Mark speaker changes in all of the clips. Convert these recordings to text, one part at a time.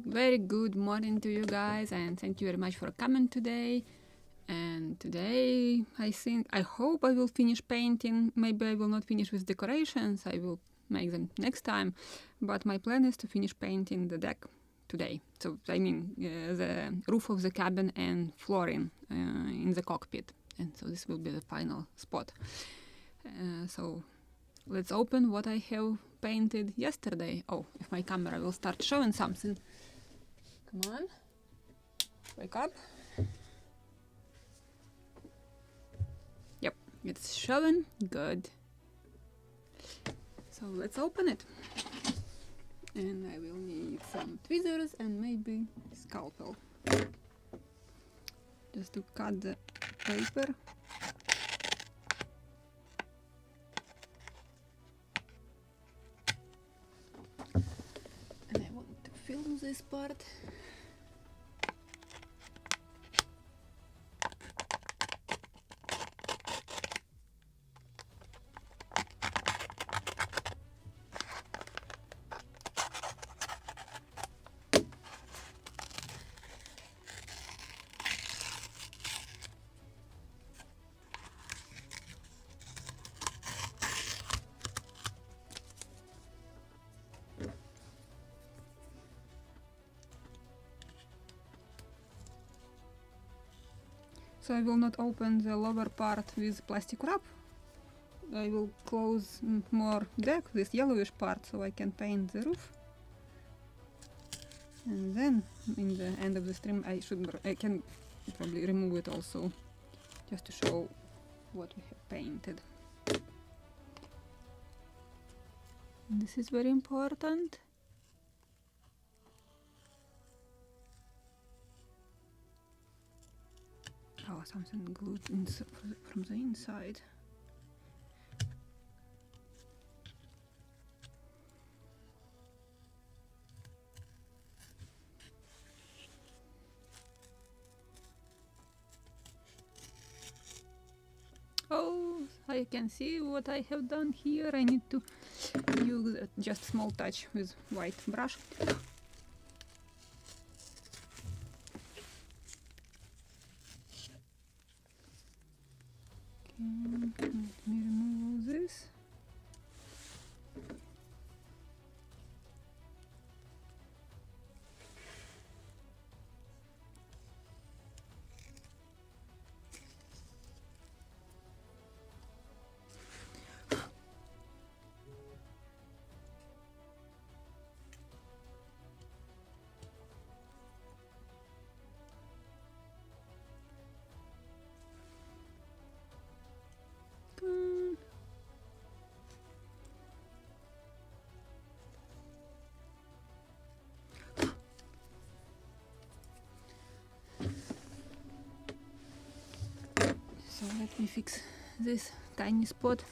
Speaker 1: very good morning to you guys, and thank you very much for coming today. And today I hope I will finish painting. Maybe I will not finish with decorations, I will make them next time, but my plan is to finish painting the deck today. So I mean the roof of the cabin and flooring in the cockpit, and so this will be the final spot. So let's open what I have painted yesterday. Oh, if my camera will start showing something. Come on, wake up. Yep, it's showing good. So let's open it. And I will need some tweezers and maybe scalpel just to cut the paper. And I want to film this part. So I will not open the lower part with plastic wrap. I will close more deck, this yellowish part, so I can paint the roof. And then in the end of the stream I can probably remove it also, just to show what we have painted. And this is very important. Oh, something glued from the inside. Oh, I can see what I have done here. I need to use just small touch with white brush. Let me remove all this. So let me fix this tiny spot.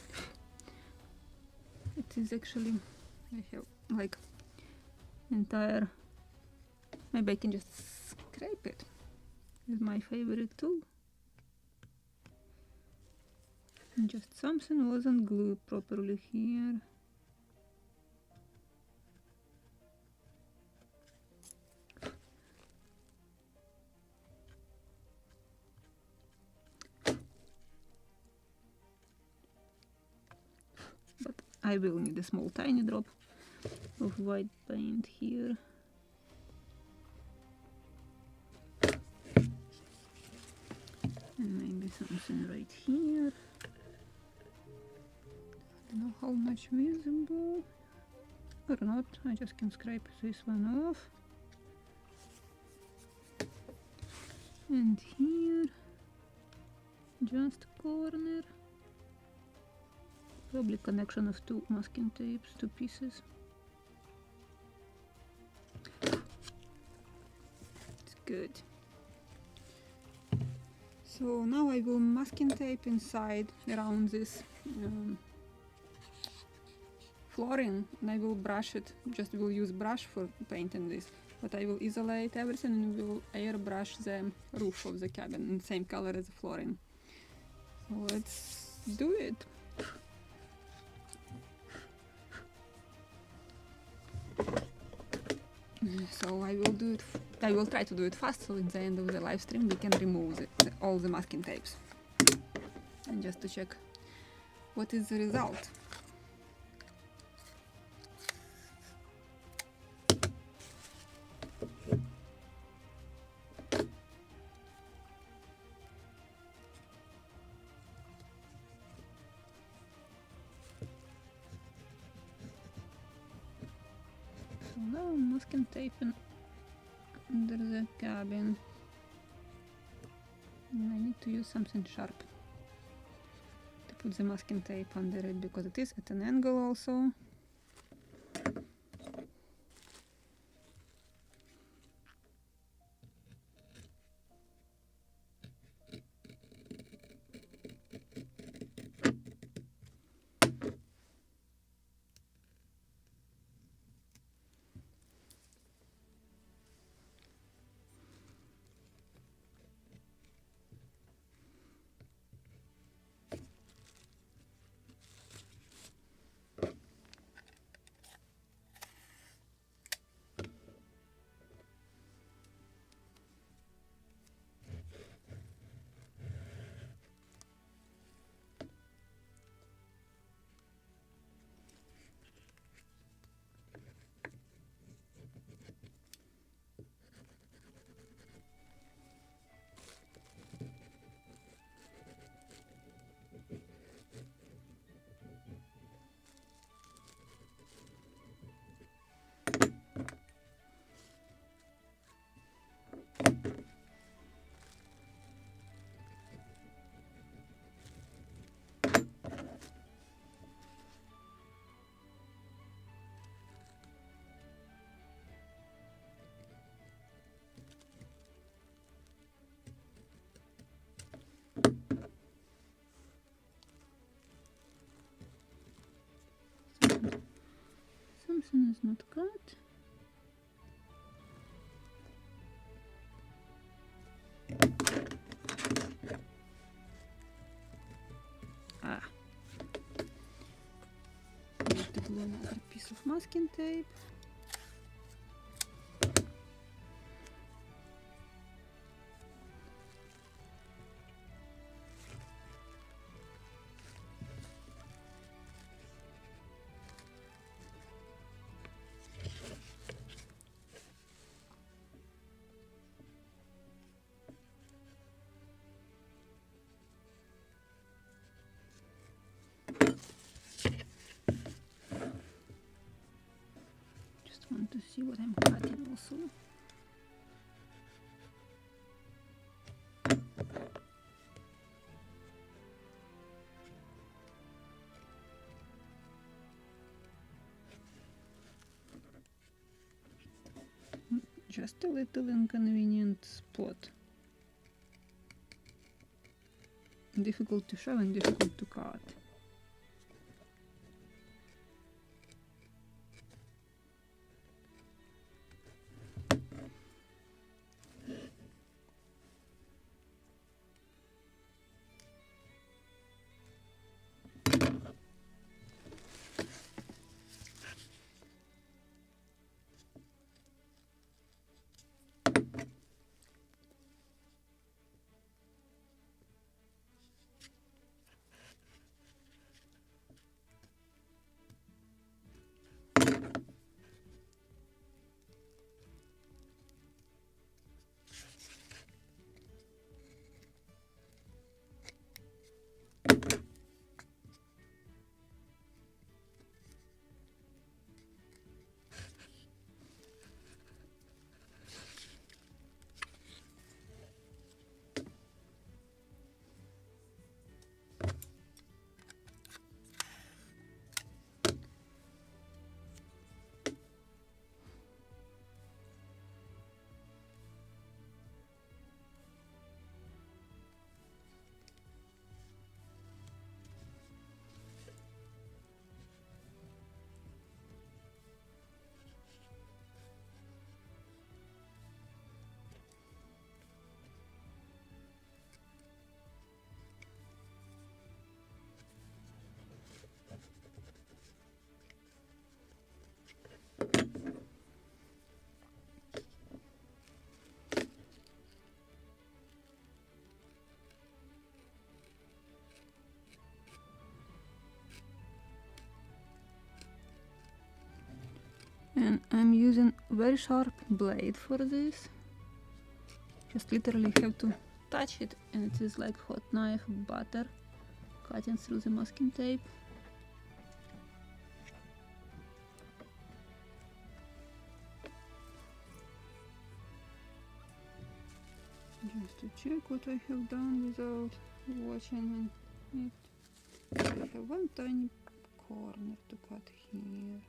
Speaker 1: It is actually, I have like entire, maybe I can just scrape it with my favorite tool. And just something wasn't glued properly here. I will need a small tiny drop of white paint here. And maybe something right here. I don't know how much visible or not. I just can scrape this one off. And here, just corner. Probably connection of two masking tapes, two pieces. It's good. So now I will masking tape inside around this flooring, and I will brush it. Just will use brush for painting this, but I will isolate everything and will airbrush the roof of the cabin in the same color as the flooring. So let's do it. So I will do it. I will try to do it fast, so at the end of the live stream we can remove all the masking tapes, and just to check what is the result. No masking tape under the cabin. I need to use something sharp to put the masking tape under it, because it is at an angle also. Something is not cut. Need to glue another piece of masking tape. Want to see what I'm cutting also. Just a little inconvenient spot. Difficult to show and difficult to cut. And I'm using very sharp blade for this. Just literally have to touch it and it is like hot knife butter cutting through the masking tape. Just to check what I have done without watching it. I have one tiny corner to cut here.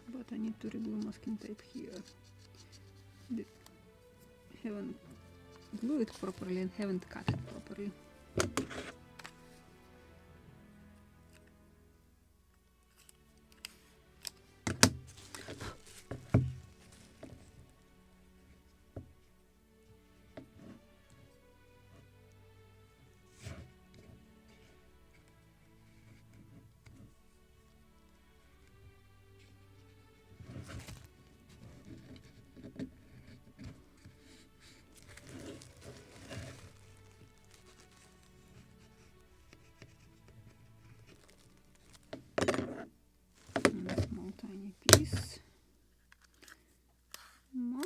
Speaker 1: But I need to reglue masking tape here. Haven't glued it properly and haven't cut it properly. Tiny piece. More.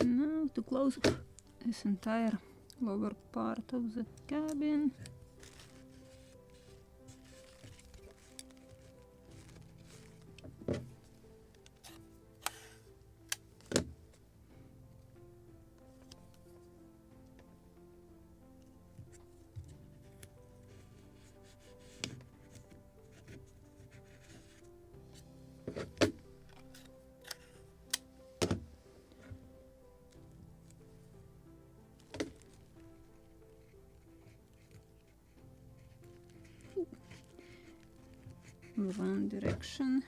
Speaker 1: Now to close this entire lower part of the cabin. Wrong direction.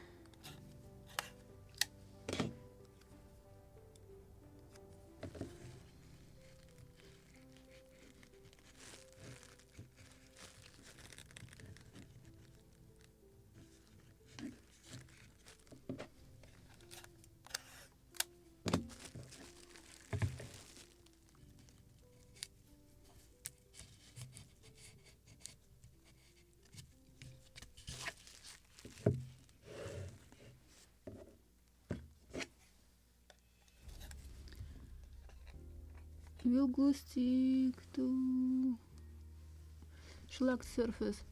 Speaker 1: Will glue stick to shellac surface?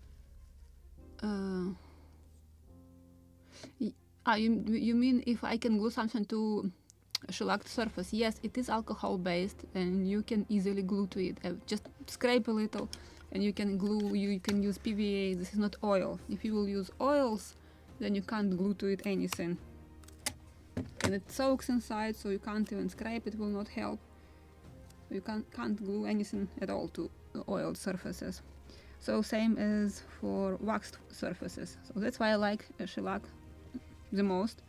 Speaker 1: You mean if I can glue something to a shellac surface? Yes, it is alcohol based and you can easily glue to it. Just scrape a little and you can glue. You can use PVA. This is not oil. If you will use oils, then you can't glue to it anything. And it soaks inside, so you can't even scrape. It will not help. You can't glue anything at all to oiled surfaces. So same as for waxed surfaces. So that's why I like shellac the most.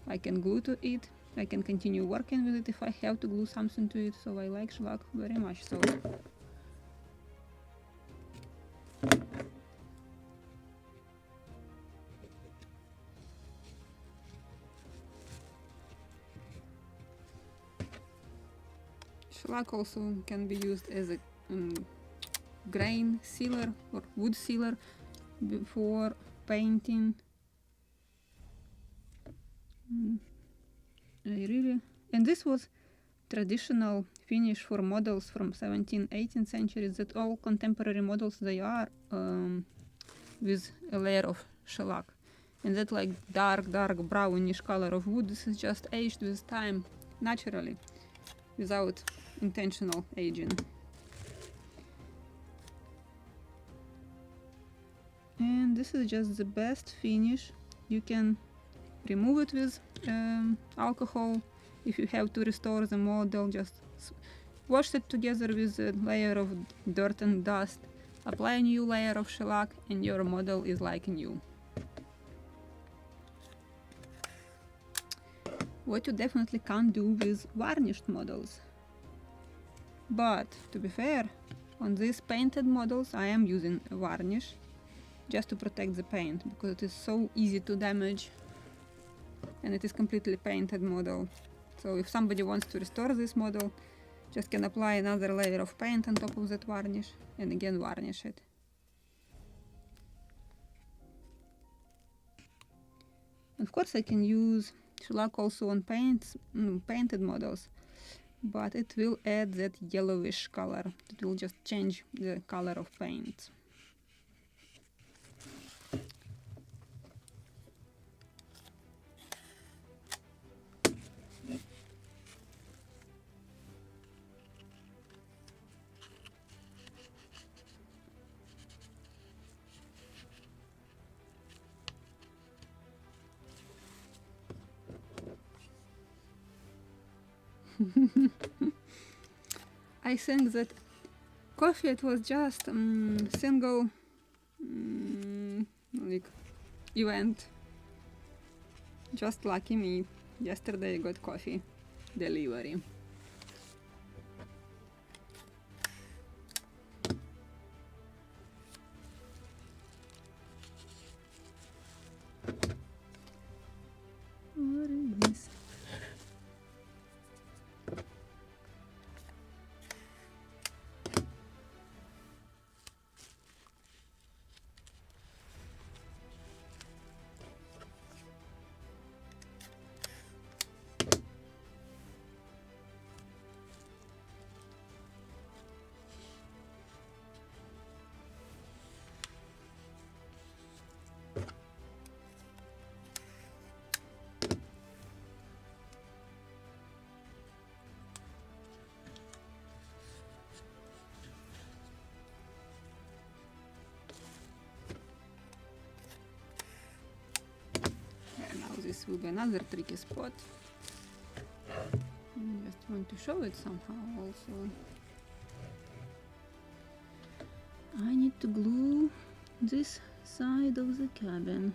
Speaker 1: I can glue to it. I can continue working with it if I have to glue something to it. So I like shellac very much. So shellac also can be used as a grain sealer or wood sealer before painting. And this was traditional finish for models from 17th, 18th centuries, that all contemporary models they are with a layer of shellac. And that like dark brownish color of wood, this is just aged with time naturally, without intentional aging. And this is just the best finish. You can remove it with alcohol. If you have to restore the model, just wash it together with a layer of dirt and dust, apply a new layer of shellac, and your model is like new. What you definitely can't do with varnished models. But to be fair, on these painted models I am using a varnish just to protect the paint, because it is so easy to damage and it is completely painted model. So if somebody wants to restore this model, just can apply another layer of paint on top of that varnish and again varnish it. Of course I can use shellac also on painted models, but it will add that yellowish color. It will just change the color of paint. I think that coffee, it was just single like event. Just lucky me. Yesterday I got coffee delivery. What is this? This will be another tricky spot. I just want to show it somehow also. I need to glue this side of the cabin.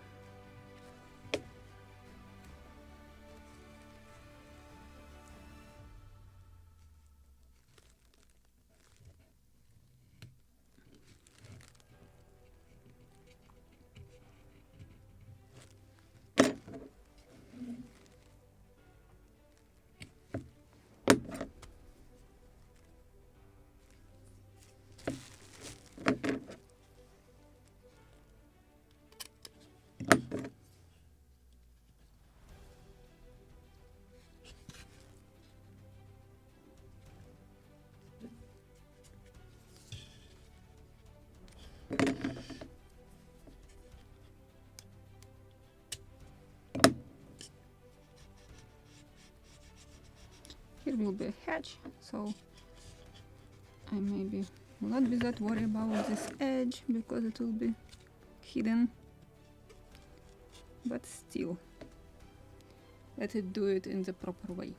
Speaker 1: Here will be a hatch, so I maybe will not be that worried about this edge because it will be hidden, but still let it do it in the proper way.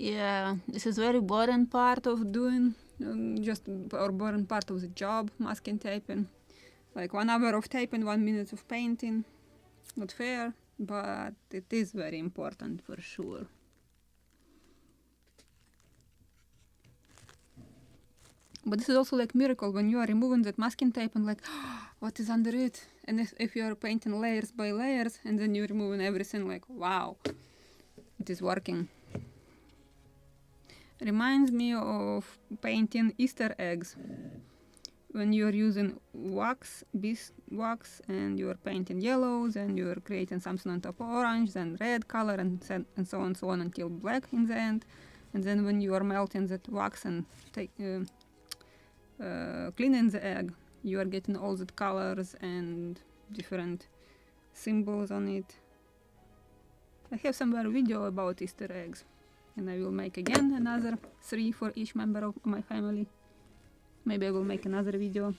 Speaker 1: Yeah, this is very boring part of doing, or boring part of the job, masking taping. Like 1 hour of taping, 1 minute of painting. Not fair, but it is very important for sure. But this is also like miracle when you are removing that masking tape and like, what is under it? And if you are painting layers by layers and then you're removing everything, like, wow, it is working. Reminds me of painting Easter eggs. When you're using wax, beeswax, and you're painting yellows and you're creating something on top of orange, then red color, and so on until black in the end. And then when you are melting that wax and cleaning the egg, you are getting all the colors and different symbols on it. I have somewhere video about Easter eggs, and I will make again another 3 for each member of my family. Maybe I will make another video.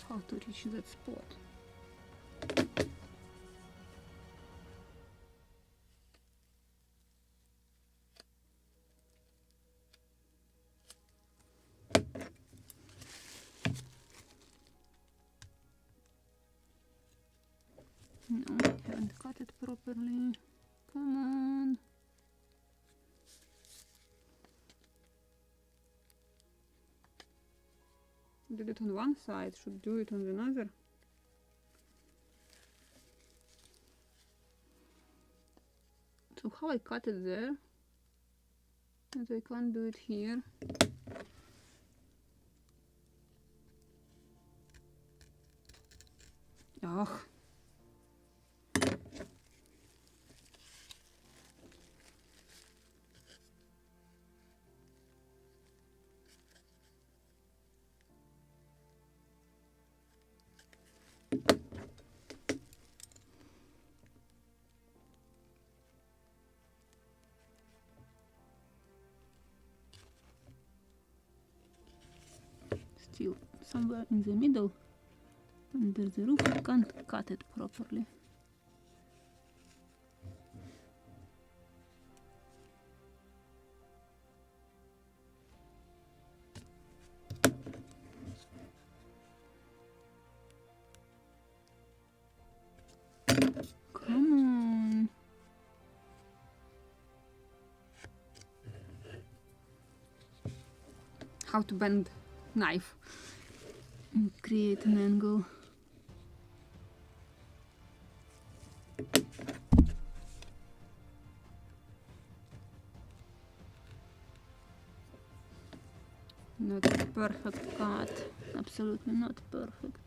Speaker 1: How to reach that spot? No, I haven't cut it properly. Come on. Did it on one side, should do it on another. So how I cut it there, and I can't do it here. Oh. Still somewhere in the middle under the roof, I can't cut it properly. Come on. How to bend knife and create an angle. Not a perfect cut, absolutely not perfect.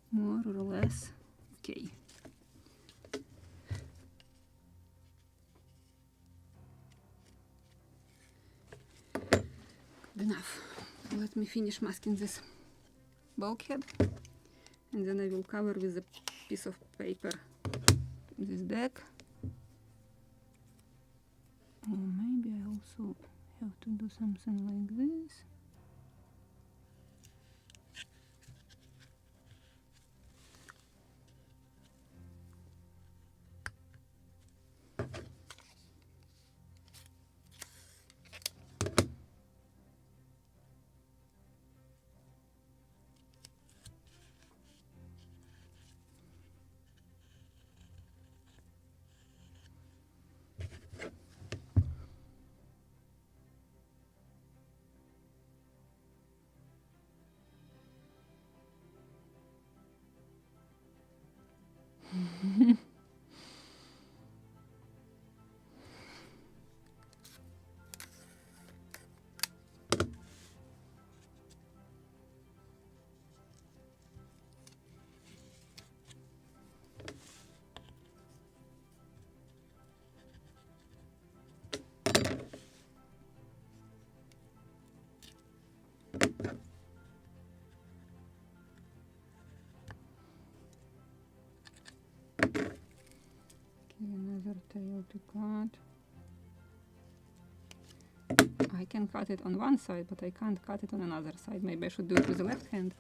Speaker 1: More or less. Okay. Good enough. Let me finish masking this bulkhead, and then I will cover with a piece of paper this deck. Or maybe I also have to do something like this. another tail to cut. I can cut it on one side, but I can't cut it on another side. Maybe I should do it with the left hand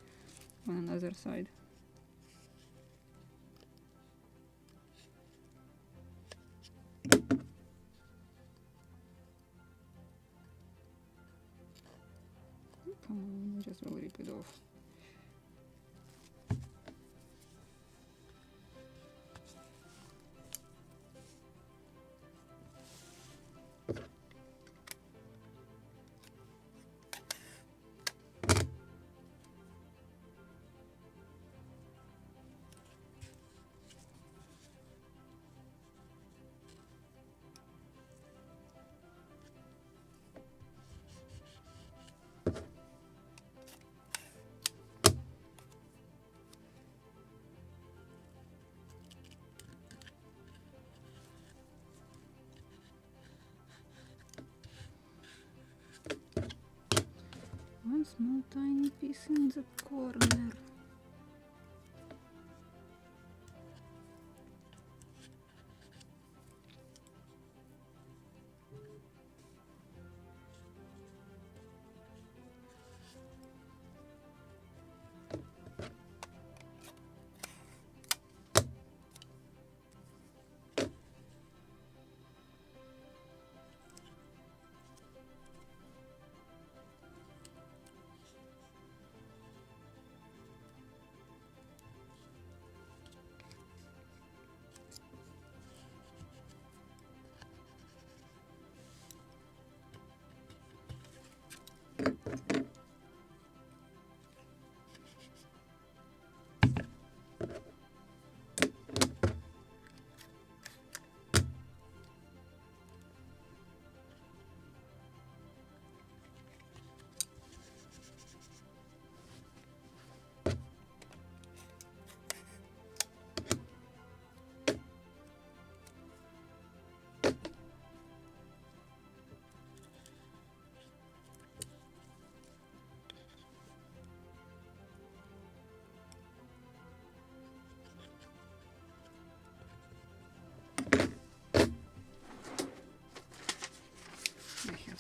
Speaker 1: on another side. Come on, I just will rip it off. One small tiny piece in the corner.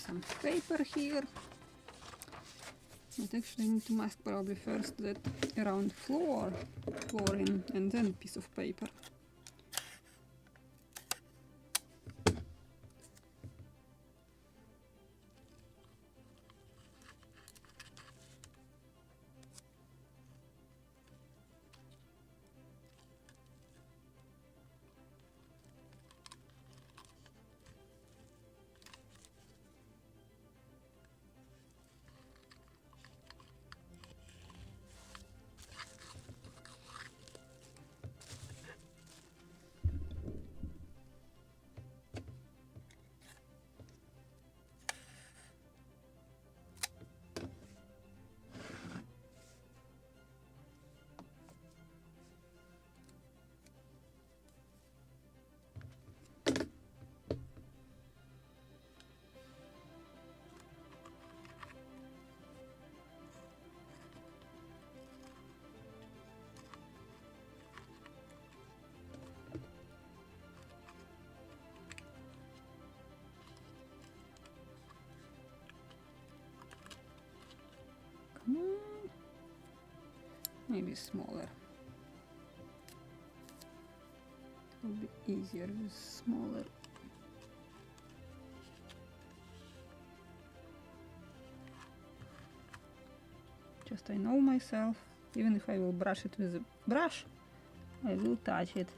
Speaker 1: Some paper here, but actually I need to mask probably first that around flooring, and then piece of paper. Maybe smaller. It will be easier with smaller. Just I know myself, even if I will brush it with a brush, I will touch it.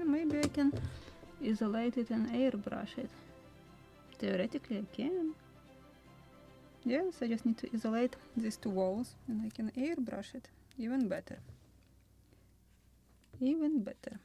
Speaker 1: Maybe I can isolate it and airbrush it. Theoretically I can. Yes, I just need to isolate these two walls and I can airbrush it. Even better. Even better.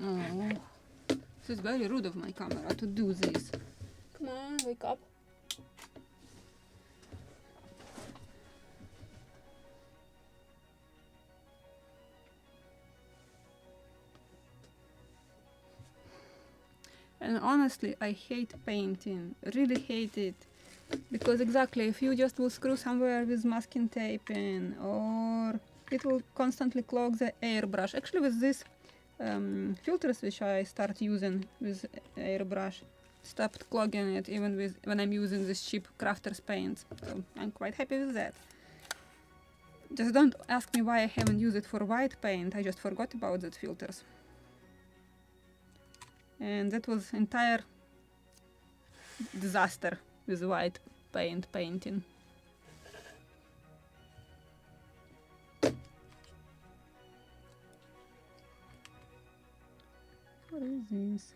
Speaker 1: Oh, this is very rude of my camera to do this. Come on, wake up. And honestly, I hate painting, really hate it. Because exactly, if you just will screw somewhere with masking tape in, or it will constantly clog the airbrush. Actually with this filters which I start using with airbrush, stopped clogging it even with when I'm using this cheap crafter's paint. So I'm quite happy with that. Just don't ask me why I haven't used it for white paint, I just forgot about that filters. And that was entire disaster with white paint painting. What is this?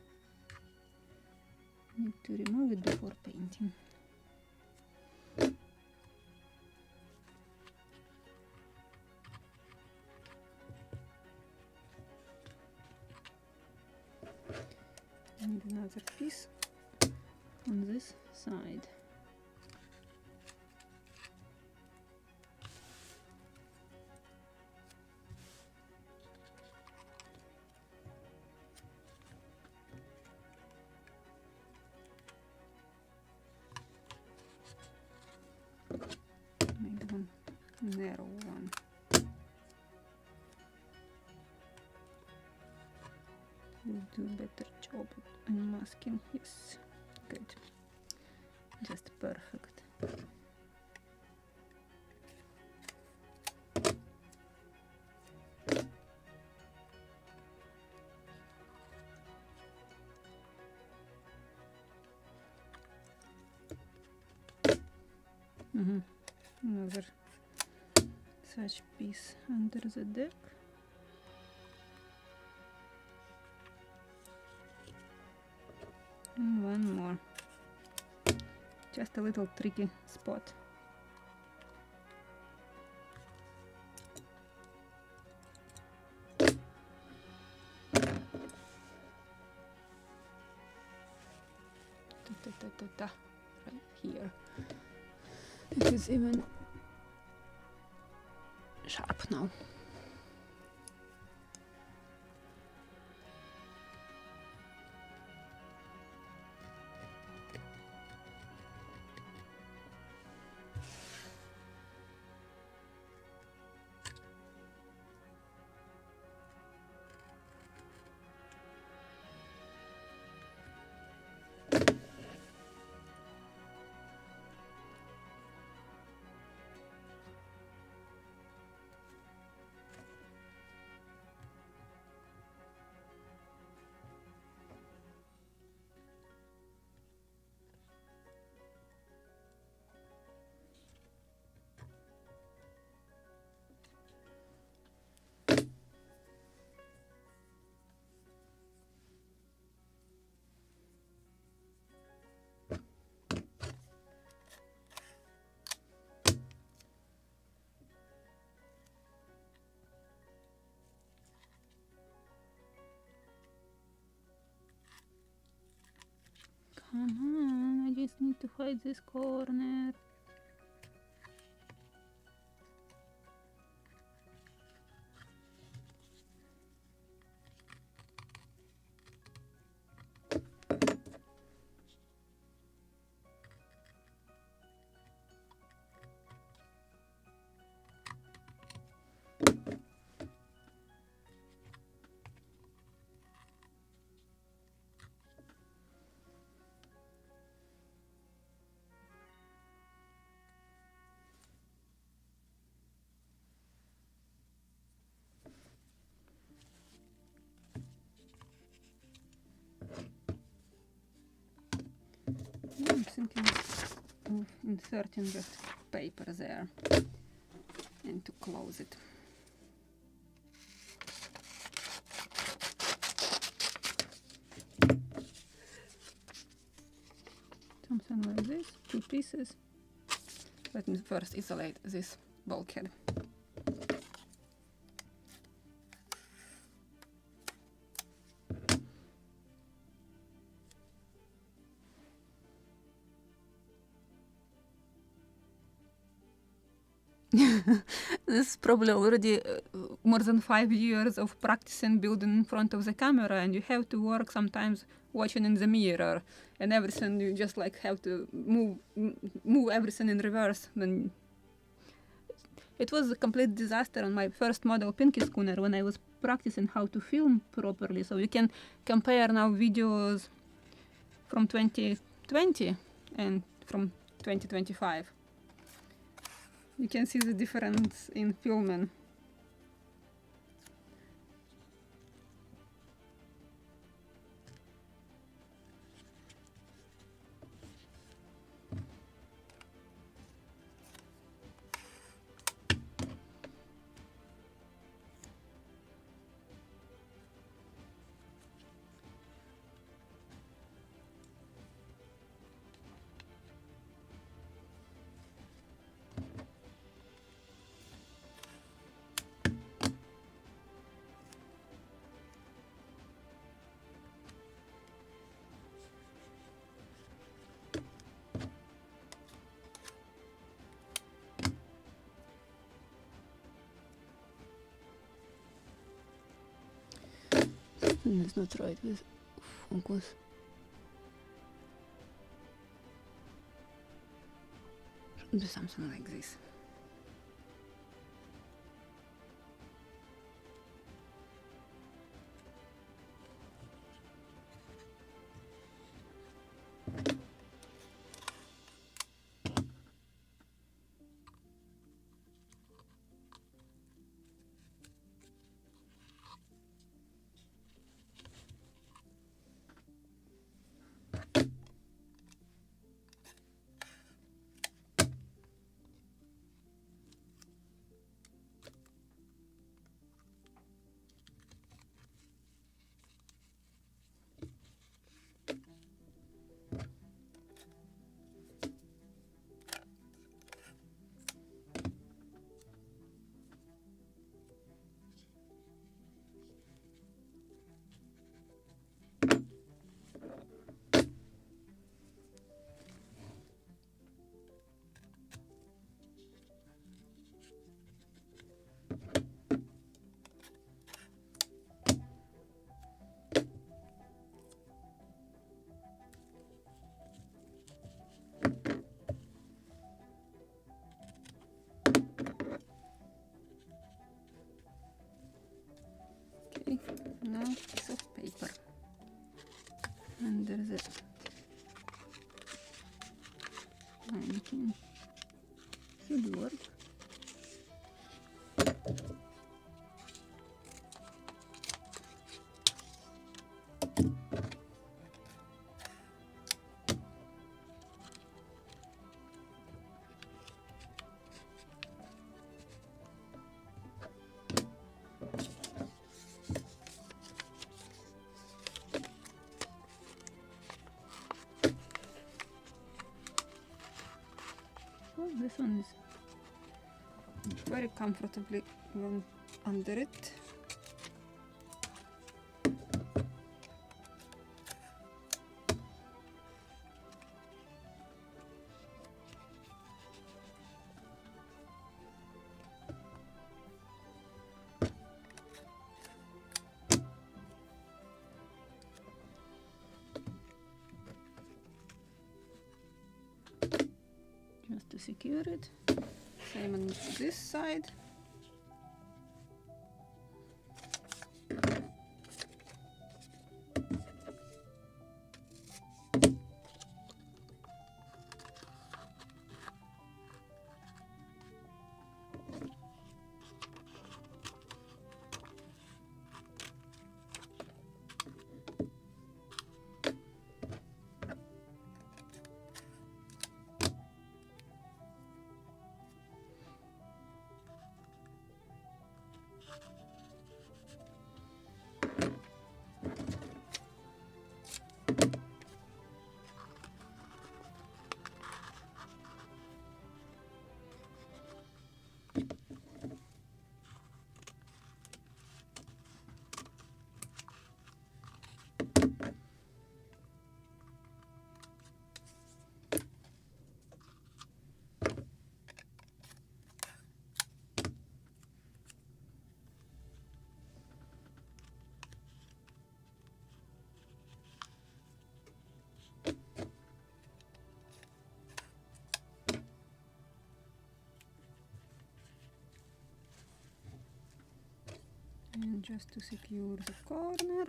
Speaker 1: Need to remove it before painting. And another piece on this side. Maybe one narrow one. Will do a better job at unmasking. Yes, good. Just perfect. Another such piece under the deck. And one more. Just a little tricky spot. Right here. It is even sharp now. Come on, I just need to hide this corner. I'm thinking of inserting just paper there and to close it. Something like this, 2 pieces. Let me first isolate this bulkhead. This is probably already more than 5 years of practicing building in front of the camera, and you have to work sometimes watching in the mirror and everything. You just like have to move everything in reverse. When it was a complete disaster on my first model Pinky schooner when I was practicing how to film properly. So you can compare now videos from 2020 and from 2025. You can see the difference in filming. It's not right with focus. Should do something like this. Okay, now piece of paper. And there's a 19. Should work. Oh, this one is very comfortably under it. Just to secure it. Same on this side. And just to secure the corner.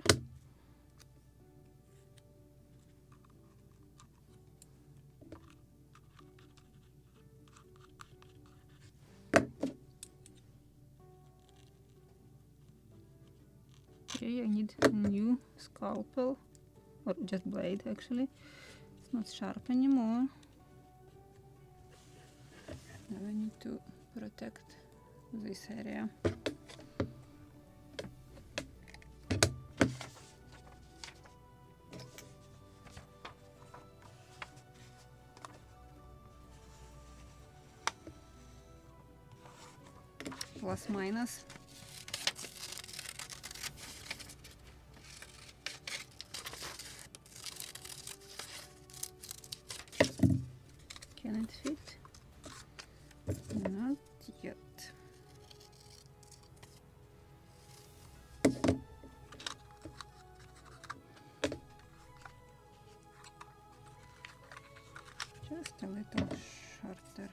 Speaker 1: Okay, I need a new scalpel, or just blade actually. It's not sharp anymore. Now I need to protect this area. Plus minus. Can it fit? Not yet. Just a little shorter.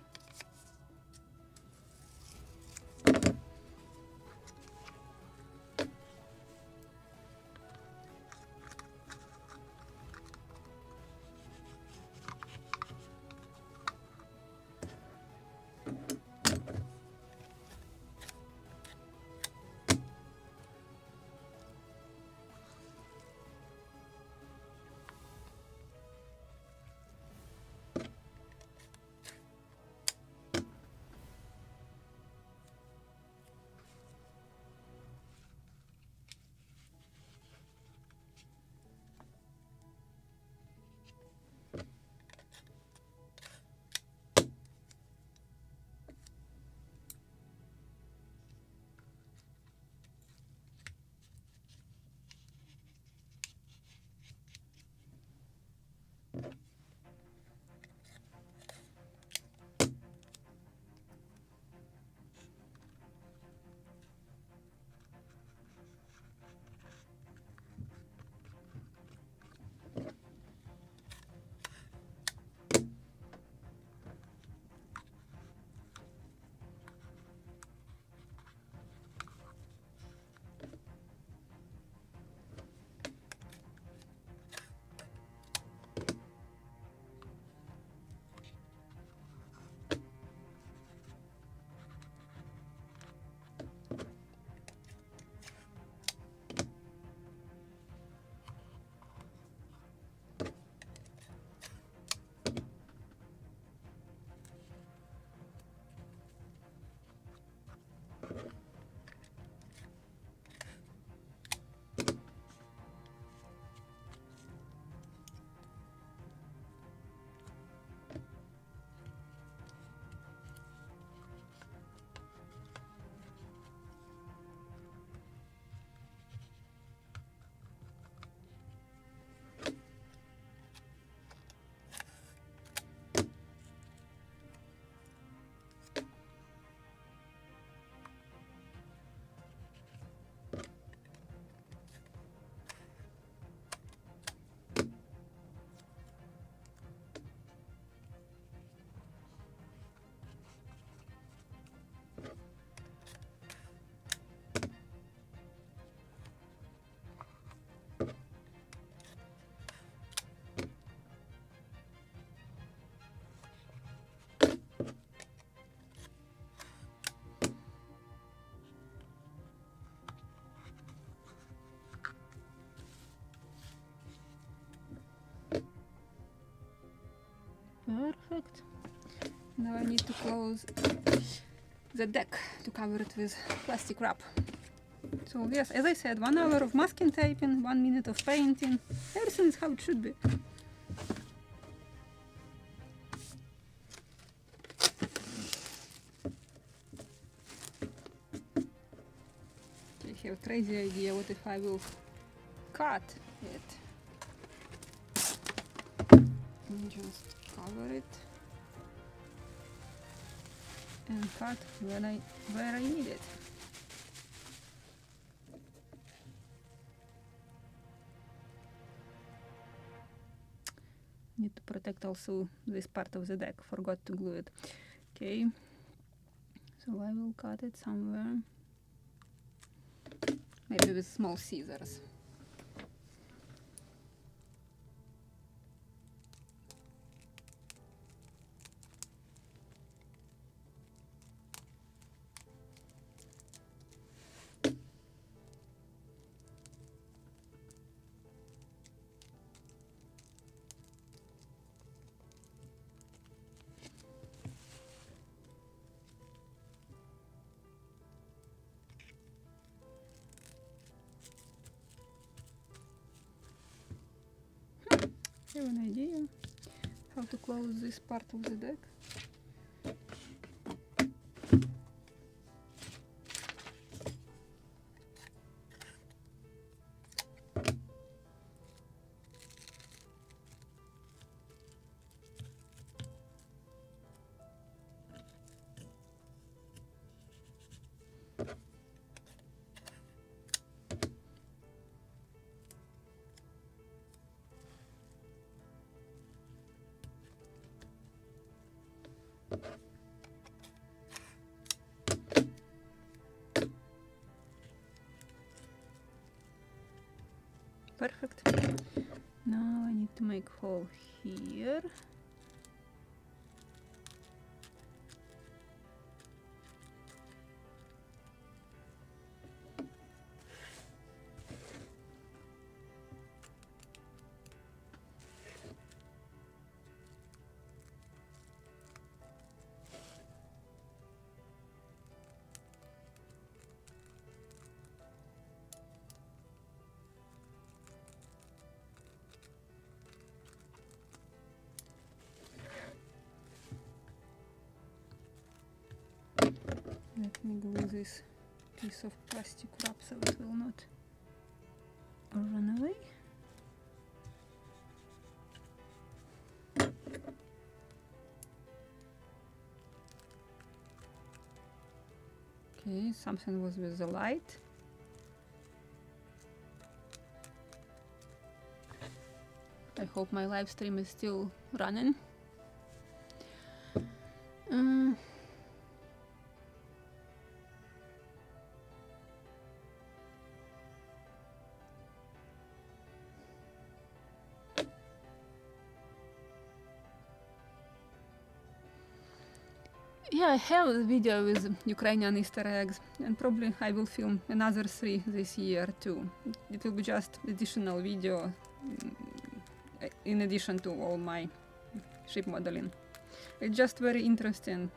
Speaker 1: Perfect. Now I need to close the deck to cover it with plastic wrap. So yes, as I said, 1 hour of masking taping, 1 minute of painting. Everything is how it should be. I have a crazy idea. What if I will cut it and just cover it and cut where I need it. Need to protect also this part of the deck. Forgot to glue it. Okay, so I will cut it somewhere. maybe with small scissors. I have an idea how to close this part of the deck. Perfect. Now I need to make hole here. Let me glue this piece of plastic wrap so it will not run away. Okay, something was with the light. I hope my live stream is still running. Yeah, I have a video with Ukrainian Easter eggs, and probably I will film another 3 this year too. It will be just additional video in addition to all my ship modeling. It's just very interesting.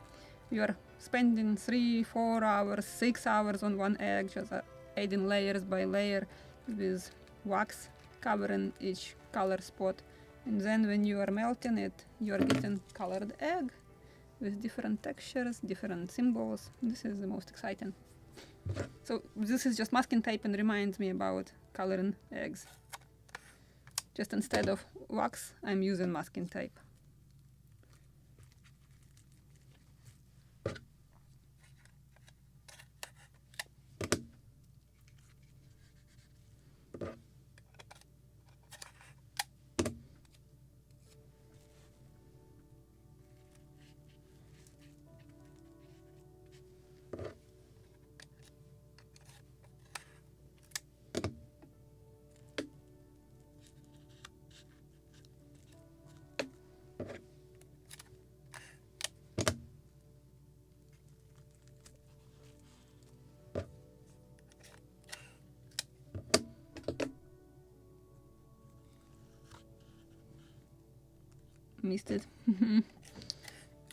Speaker 1: You are spending 3, 4 hours, 6 hours on one egg, just adding layers by layer with wax covering each color spot. And then when you are melting it, you are getting colored egg with different textures, different symbols. This is the most exciting. So this is just masking tape and reminds me about coloring eggs. Just instead of wax, I'm using masking tape. Missed it.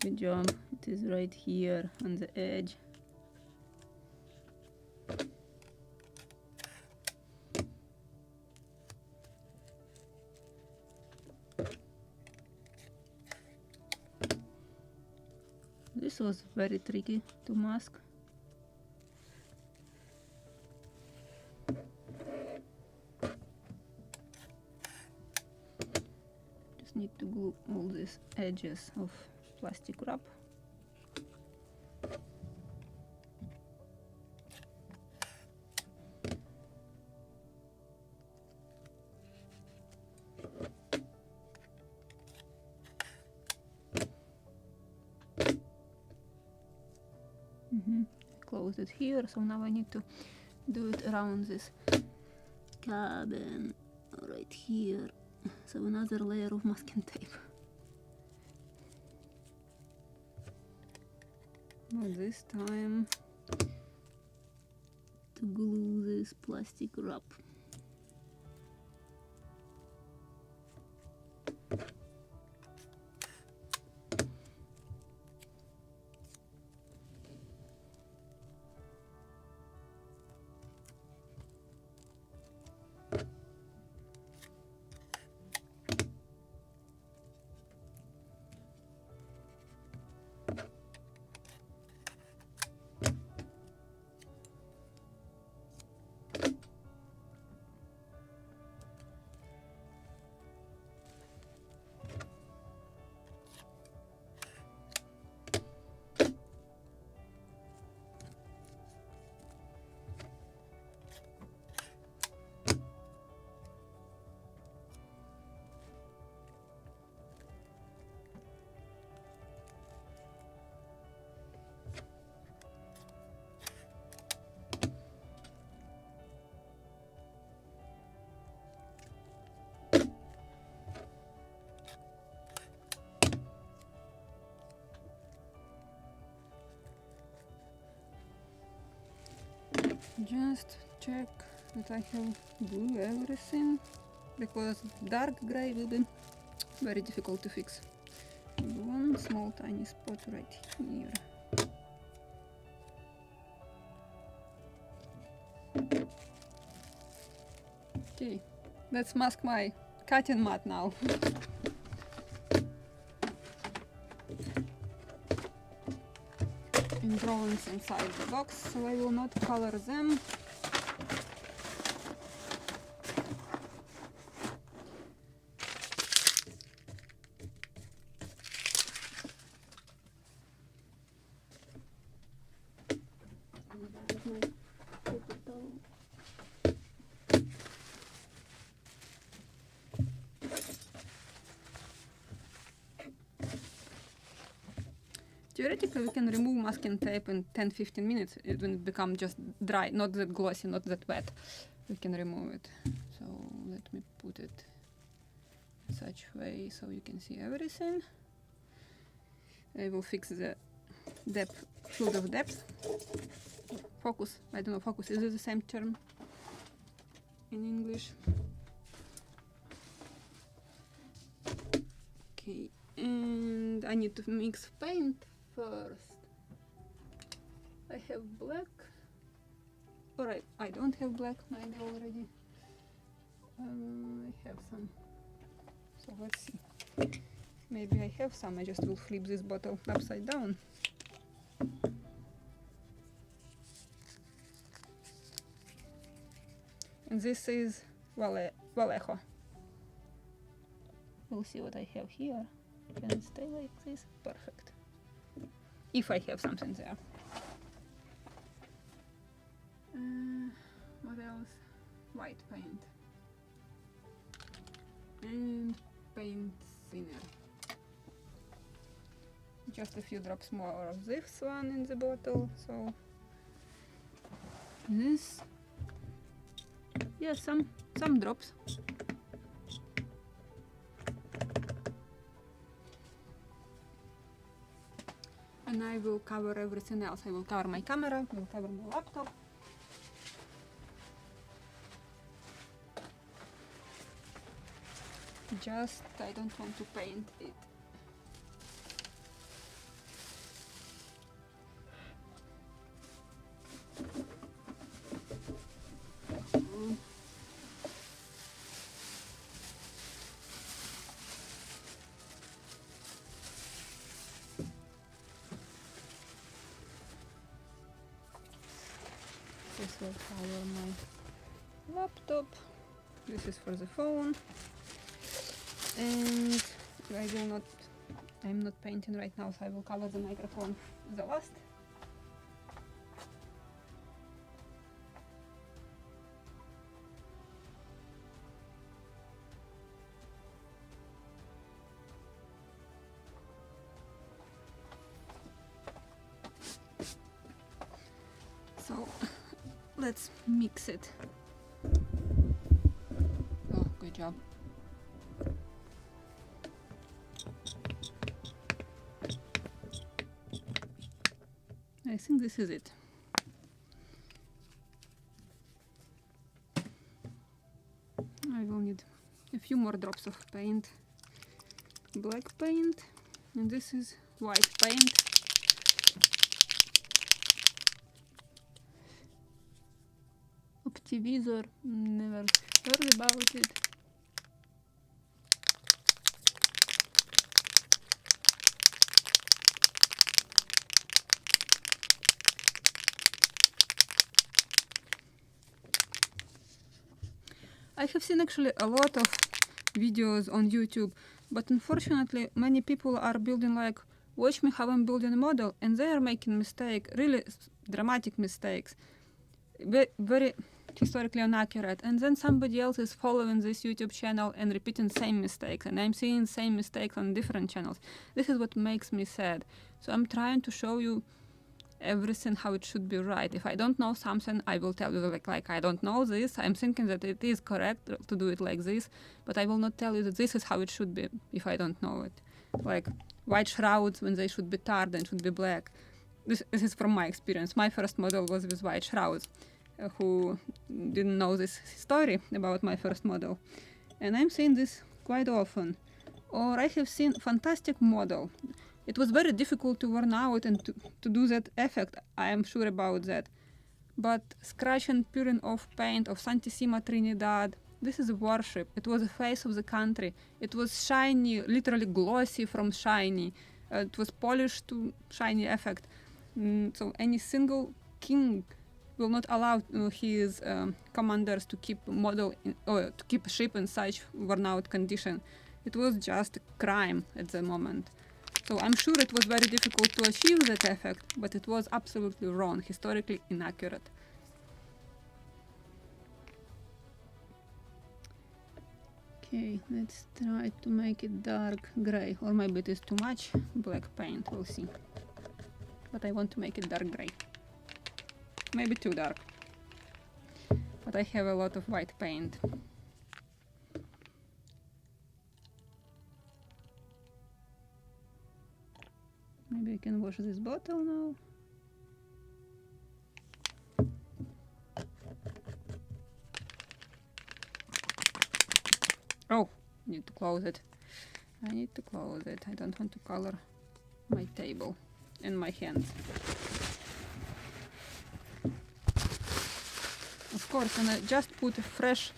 Speaker 1: Good job. It is right here on the edge. This was very tricky to mask. Need to glue all these edges of plastic wrap. Close it here, so now I need to do it around this cabin right here. So another layer of masking tape. But this time to glue this plastic wrap. Just check that I have glue everything, because dark gray will be very difficult to fix. One small tiny spot right here. Okay, let's mask my cutting mat now. And drawings inside the box, so I will not color them. Theoretically, we can remove masking tape in 10-15 minutes. It will become just dry, not that glossy, not that wet. We can remove it. So let me put it in such way so you can see everything. I will fix the depth, field of depth. Focus, I don't know, focus, is it the same term in English? Okay, and I need to mix paint first. I have black, or I don't have black, maybe already. I have some, so let's see. Maybe I have some, I just will flip this bottle upside down. And this is Vallejo. We'll see what I have here. Can it stay like this? Perfect. If I have something there. What else? White paint. And paint thinner. Just a few drops more of this one in the bottle, so this, yeah, some drops. And I will cover everything else. I will cover my camera, I will cover my laptop. Just, I don't want to paint it. This will cover my laptop. This is for the phone. And I'm not painting right now, so I will cover the microphone the last. So let's mix it. Oh, good job. I think this is it. I will need a few more drops of paint. Black paint, and this is white paint. Optivisor, never heard about it. I have seen actually a lot of videos on YouTube, but unfortunately many people are building like, watch me how I'm building a model, and they are making mistake, really dramatic mistakes, very historically inaccurate, and then somebody else is following this YouTube channel and repeating same mistakes, and I'm seeing same mistakes on different channels. This is what makes me sad. So I'm trying to show you everything how it should be right. If I don't know something, I will tell you like I don't know this. I'm thinking that it is correct to do it like this, but I will not tell you that this is how it should be if I don't know it. Like white shrouds when they should be tarred and should be black. This is from my experience. My first model was with white shrouds. Who didn't know this story about my first model. And I'm seeing this quite often. Or I have seen fantastic model. It was very difficult to worn out and to do that effect, I am sure about that. But scratch and peeling off paint of Santissima Trinidad, this is a warship. It was the face of the country. It was shiny, literally glossy from shiny. It was polished to shiny effect. So any single king will not allow his commanders to keep model or to keep a ship in such worn out condition. It was just a crime at the moment. So I'm sure it was very difficult to achieve that effect, but it was absolutely wrong, historically inaccurate. Okay, let's try to make it dark gray, or maybe it is too much black paint, we'll see. But I want to make it dark gray. Maybe too dark. But I have a lot of white paint. Maybe I can wash this bottle now. Oh, need to close it. I need to close it. I don't want to color my table and my hands. Of course, when I just put a fresh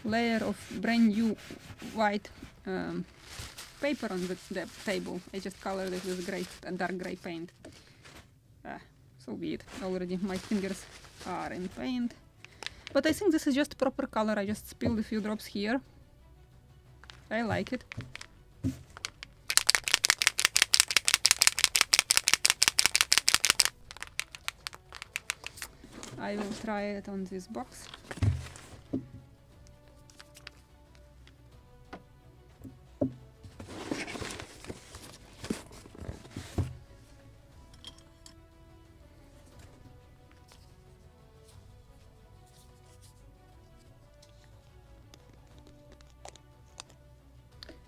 Speaker 1: layer of brand new white paper on the table, I just colored it with dark gray paint. So be it. Already my fingers are in paint. But I think this is just proper color. I just spilled a few drops here. I like it. I will try it on this box.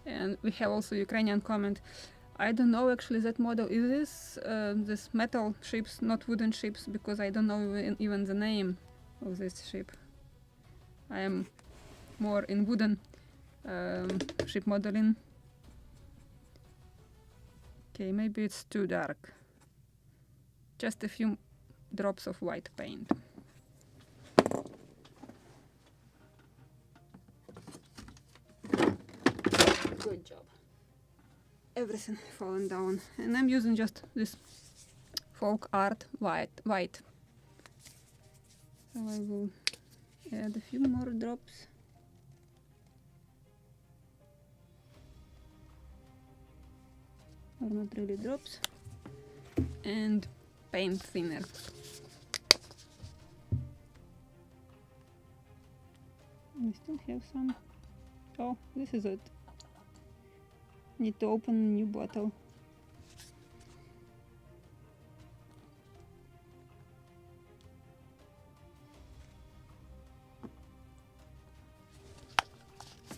Speaker 1: And we have also Ukrainian comment. I don't know actually that model. Is this metal ships, not wooden ships? Because I don't know even the name of this ship. I am more in wooden ship modeling. Okay, maybe it's too dark. Just a few drops of white paint. Good job. Everything fallen down, and I'm using just this folk art white. So I will add a few more drops. Or not really drops. And paint thinner. We still have some. Oh, this is it. Need to open a new bottle.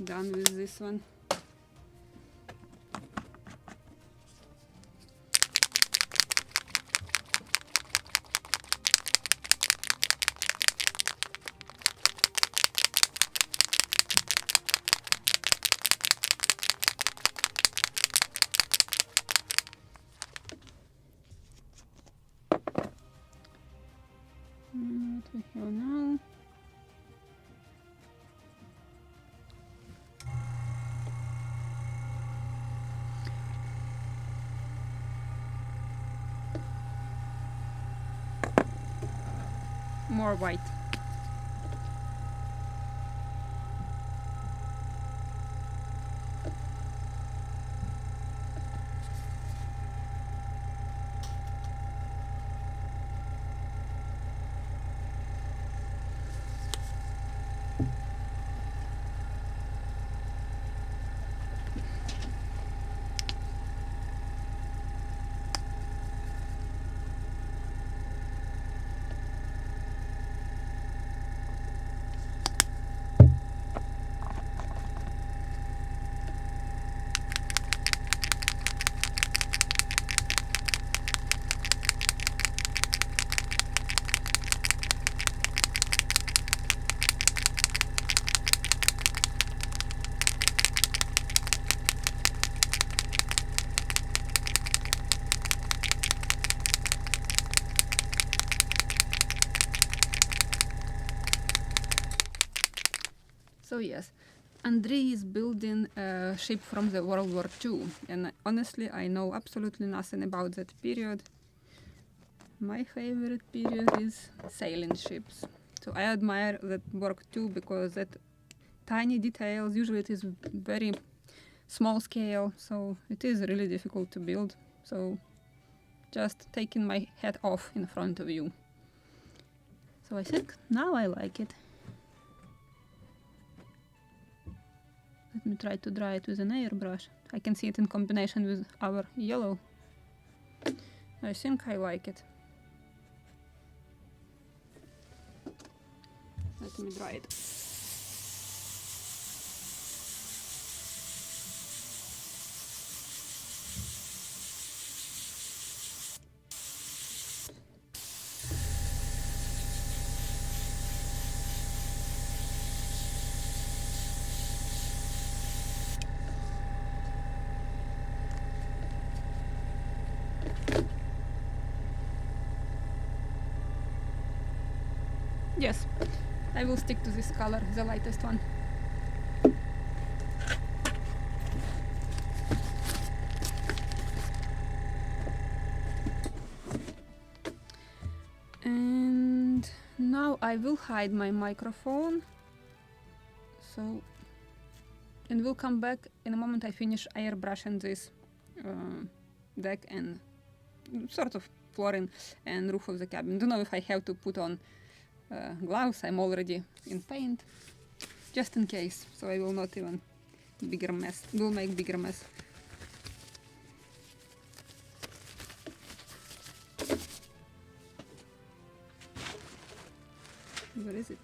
Speaker 1: done with this one. What we have now? More white. So yes, Andrei is building a ship from the World War II, and honestly I know absolutely nothing about that period. My favorite period is sailing ships. So I admire that work too, because that tiny details, usually it is very small scale, so it is really difficult to build. So just taking my hat off in front of you. So I think now I like it. Let me try to dry it with an airbrush. I can see it in combination with our yellow. I think I like it. Let me dry it. Yes, I will stick to this color, the lightest one. And now I will hide my microphone. So, and we'll come back in a moment I finish airbrushing this deck and sort of flooring and roof of the cabin. Don't know if I have to put on gloves. I'm already in paint, just in case. So I will not even bigger mess. Will make bigger mess. Where is it?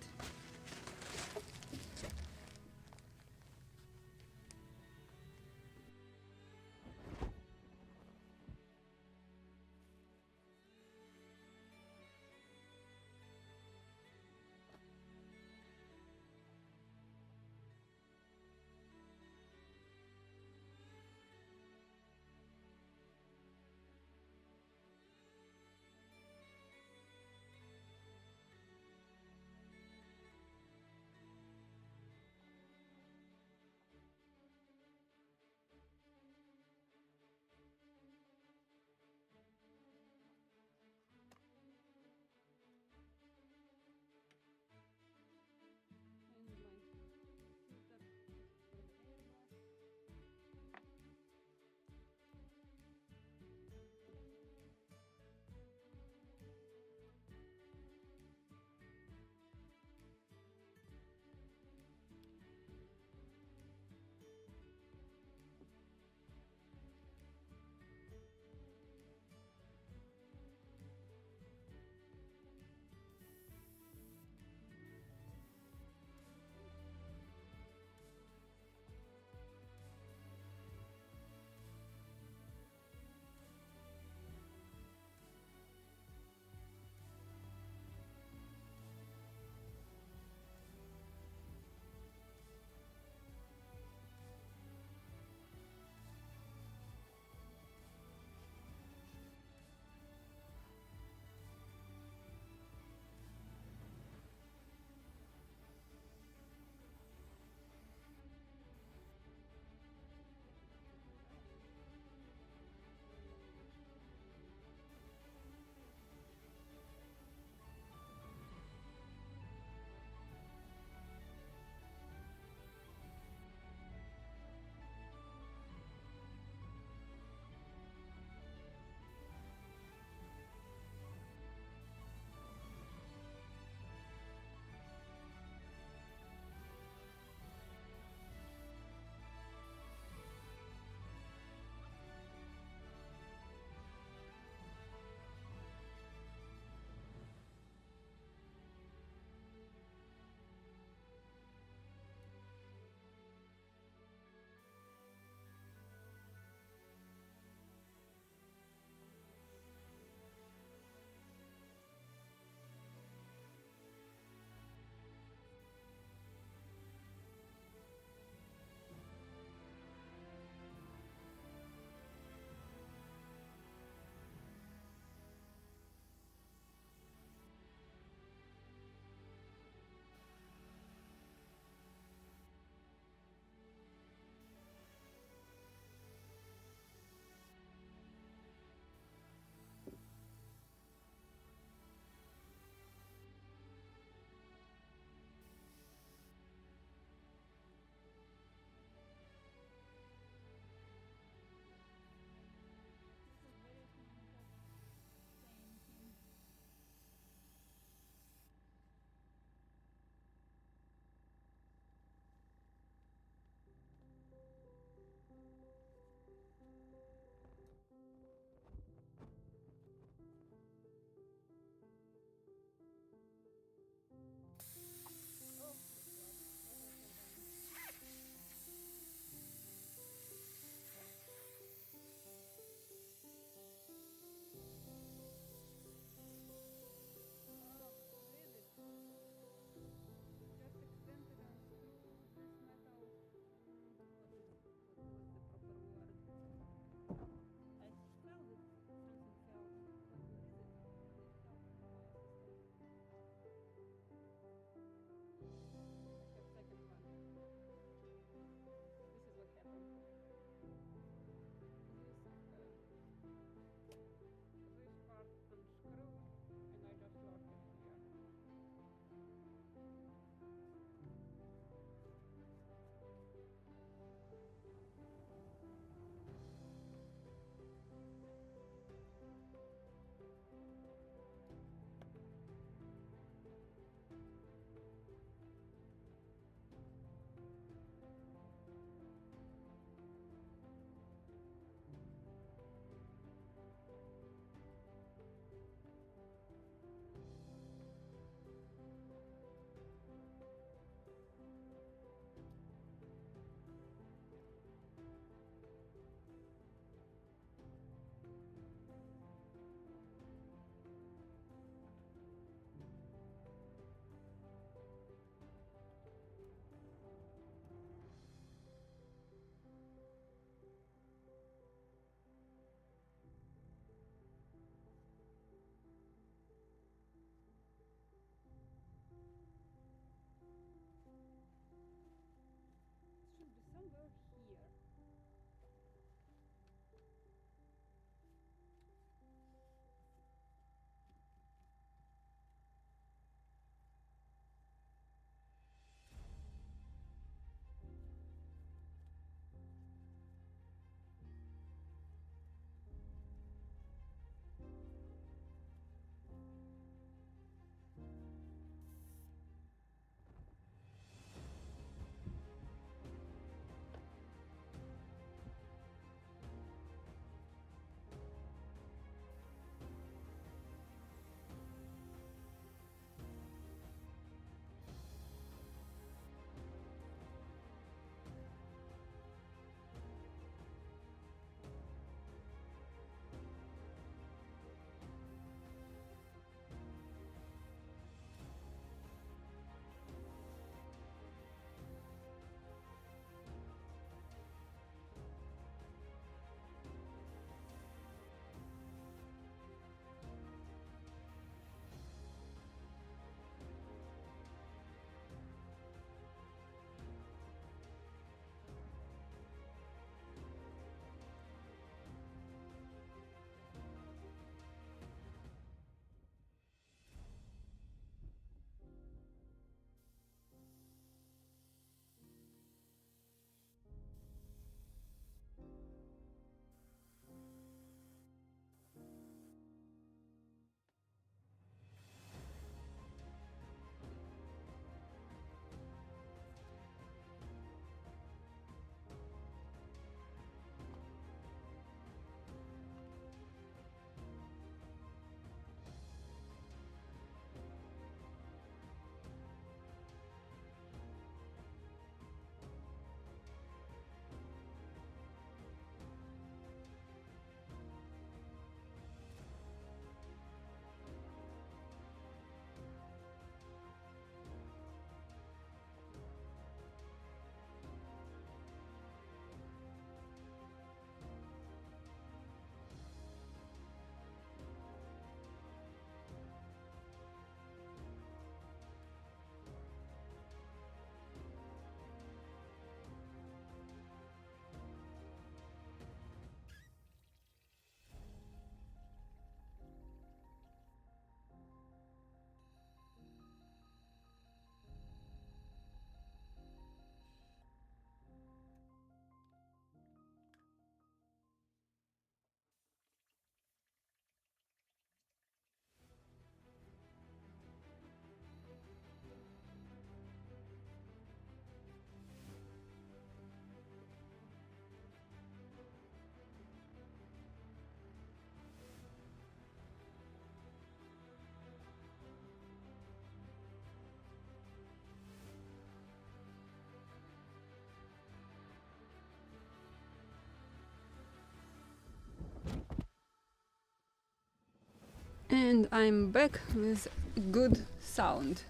Speaker 1: And I'm back with good sound.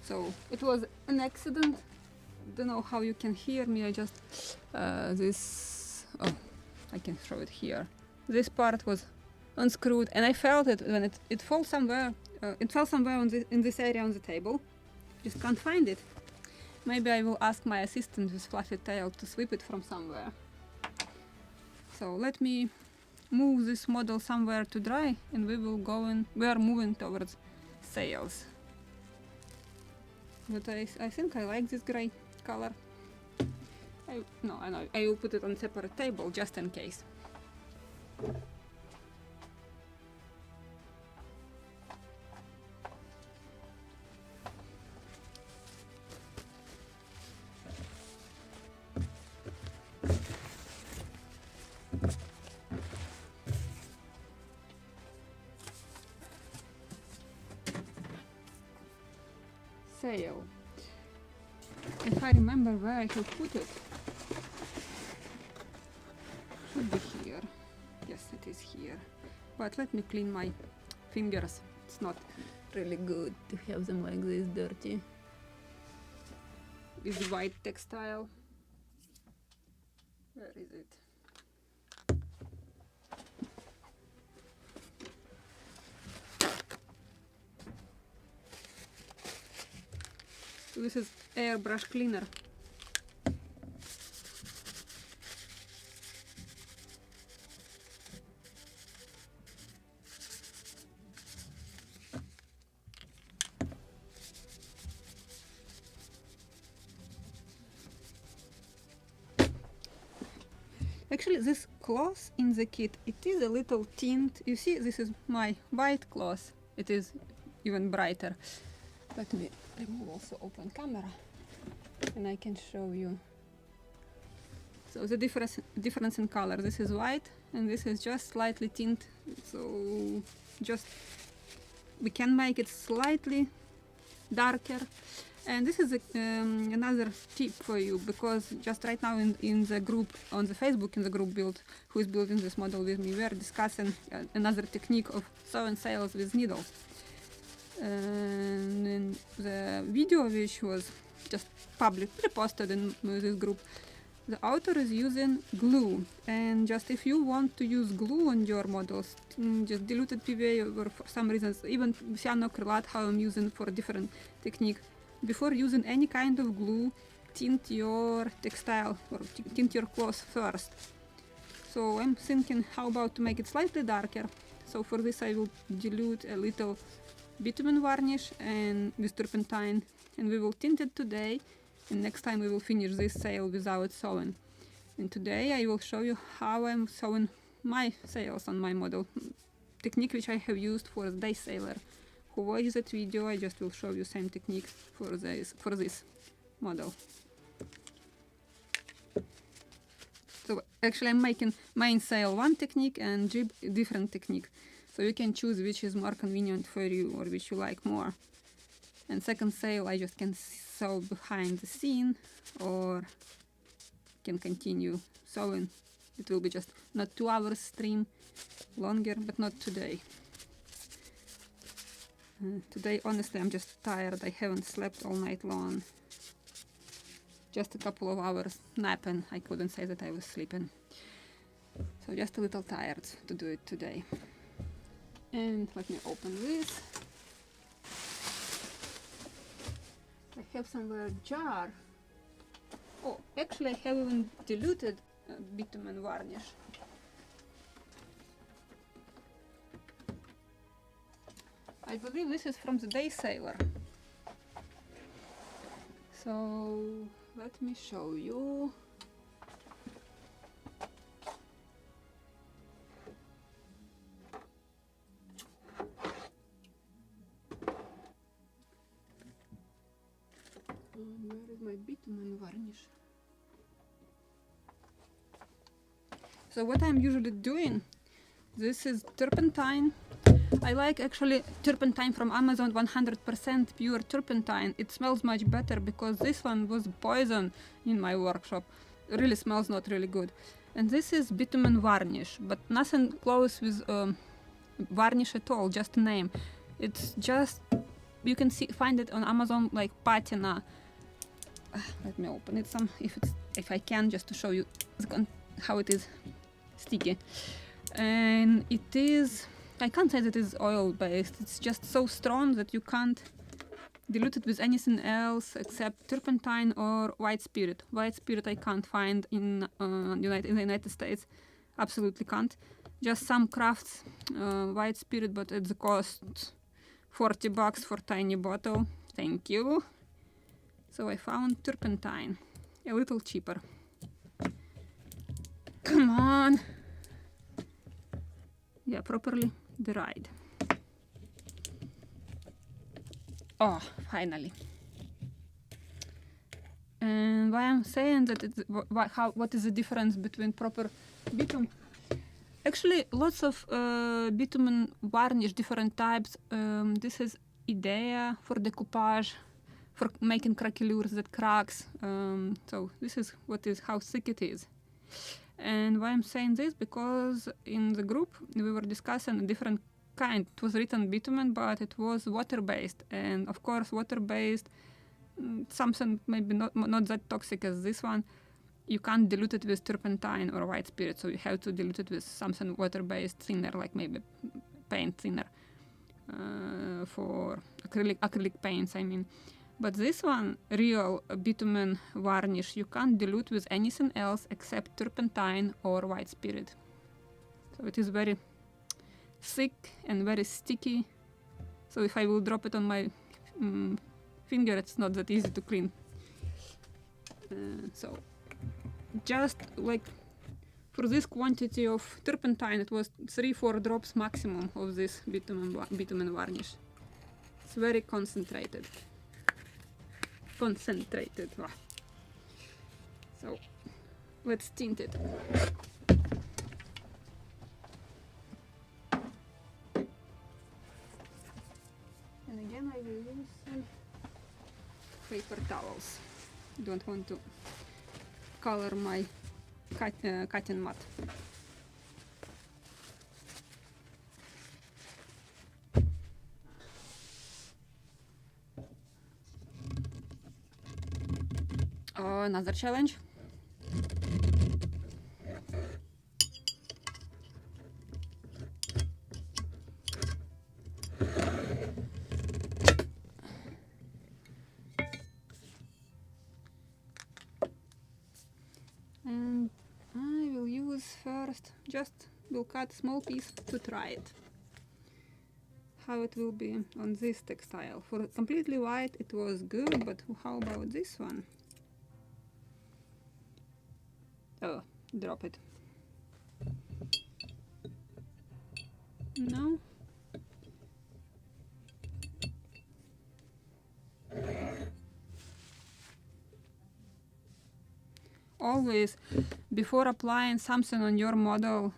Speaker 1: So it was an accident. Don't know how you can hear me. I just I can show it here. This part was unscrewed, and I felt it when it fell somewhere. It fell somewhere in this area on the table. Just can't find it. Maybe I will ask my assistant with fluffy tail to sweep it from somewhere. So let me move this model somewhere to dry, and we will go in. We are moving towards sails. But I think I like this gray color. I know. I will put it on separate table just in case. Sail. If I remember where I have put it, should be here. Yes, it is here. But let me clean my fingers. It's not really good to have them like this dirty. With white textile. Where is it? This is airbrush cleaner. Actually, this cloth in the kit, it is a little tint. You see, this is my white cloth. It is even brighter. Let me remove also open camera, and I can show you. So the difference in color. This is white, and this is just slightly tint. So just we can make it slightly darker. And this is another tip for you, because just right now in the group on the Facebook, in the group build, who is building this model with me, we are discussing another technique of sewing sails with needles. And in the video which was just posted in this group, the author is using glue. And just if you want to use glue on your models, just diluted PVA, or for some reasons even cyanoacrylate, how I'm using for a different technique, before using any kind of glue, tint your textile or tint your cloth first. So I'm thinking, how about to make it slightly darker? So for this I will dilute a little bitumen varnish and with turpentine, and we will tint it today, and next time we will finish this sail without sewing. And today I will show you how I'm sewing my sails on my model, technique which I have used for the day sailor. Who watches that video, I just will show you same technique for this model. So actually I'm making main sail one technique and jib different technique. So you can choose which is more convenient for you or which you like more. And second sail I just can sew behind the scene, or can continue sewing. It will be just not 2 hours stream, longer, but not today. Today honestly I'm just tired. I haven't slept all night long. Just a couple of hours napping. I couldn't say that I was sleeping. So just a little tired to do it today. And let me open this. I have somewhere a jar. Oh, actually I have even diluted bitumen varnish. I believe this is from the Day Sailor. So let me show you. Where is my bitumen varnish? So what I'm usually doing, this is turpentine. I like actually turpentine from Amazon, 100% pure turpentine. It smells much better because this one was poison in my workshop. It really smells not really good. And this is bitumen varnish, but nothing close with varnish at all, just a name. It's just, you can find it on Amazon like patina. Let me open it if I can, just to show you how it is sticky. And it is, I can't say that it's oil based, it's just so strong that you can't dilute it with anything else except turpentine or white spirit. White spirit I can't find in the United States, absolutely can't. Just some crafts white spirit, but at the cost $40 for tiny bottle. Thank you. So I found turpentine, a little cheaper. Come on. Yeah, properly dried. Oh, finally. And why I'm saying that it's what is the difference between proper bitumen? Actually, lots of bitumen varnish, different types. This is Idea for decoupage, for making craquelures that cracks. So this is how thick it is. And why I'm saying this, because in the group we were discussing a different kind. It was written bitumen, but it was water-based, and of course water-based, something maybe not that toxic as this one. You can't dilute it with turpentine or white spirit, so you have to dilute it with something water-based thinner, like maybe paint thinner for acrylic paints, I mean. But this one, real bitumen varnish, you can't dilute with anything else except turpentine or white spirit. So it is very thick and very sticky. So if I will drop it on my finger, it's not that easy to clean. So just like for this quantity of turpentine, it was 3-4 drops maximum of this bitumen varnish. It's very concentrated. So let's tint it. And again I will use some paper towels. Don't want to color my cutting mat. Another challenge. And I will use first, will cut small piece to try it. How it will be on this textile. For completely white it was good, but how about this one? Oh, drop it. No. Always, before applying something on your model,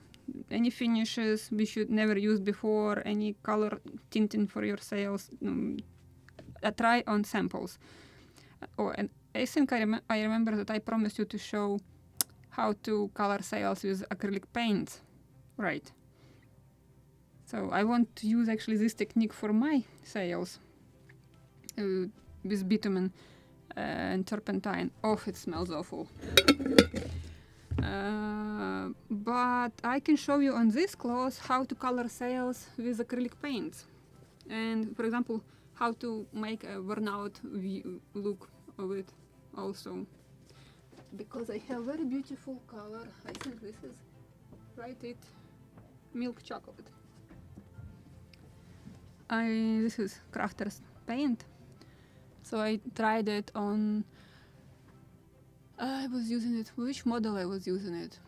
Speaker 1: any finishes we should never use before, any color tinting for your sails, try on samples. Oh, and I think I remember that I promised you to show how to color sails with acrylic paint, right? So I want to use actually this technique for my sails with bitumen and turpentine. Oh, it smells awful. But I can show you on this cloth how to color sails with acrylic paints. And for example, how to make a worn out look of it also. Because I have very beautiful color. I think this is, milk chocolate. This is crafter's paint. So I tried it on, I was using it, which model I was using it?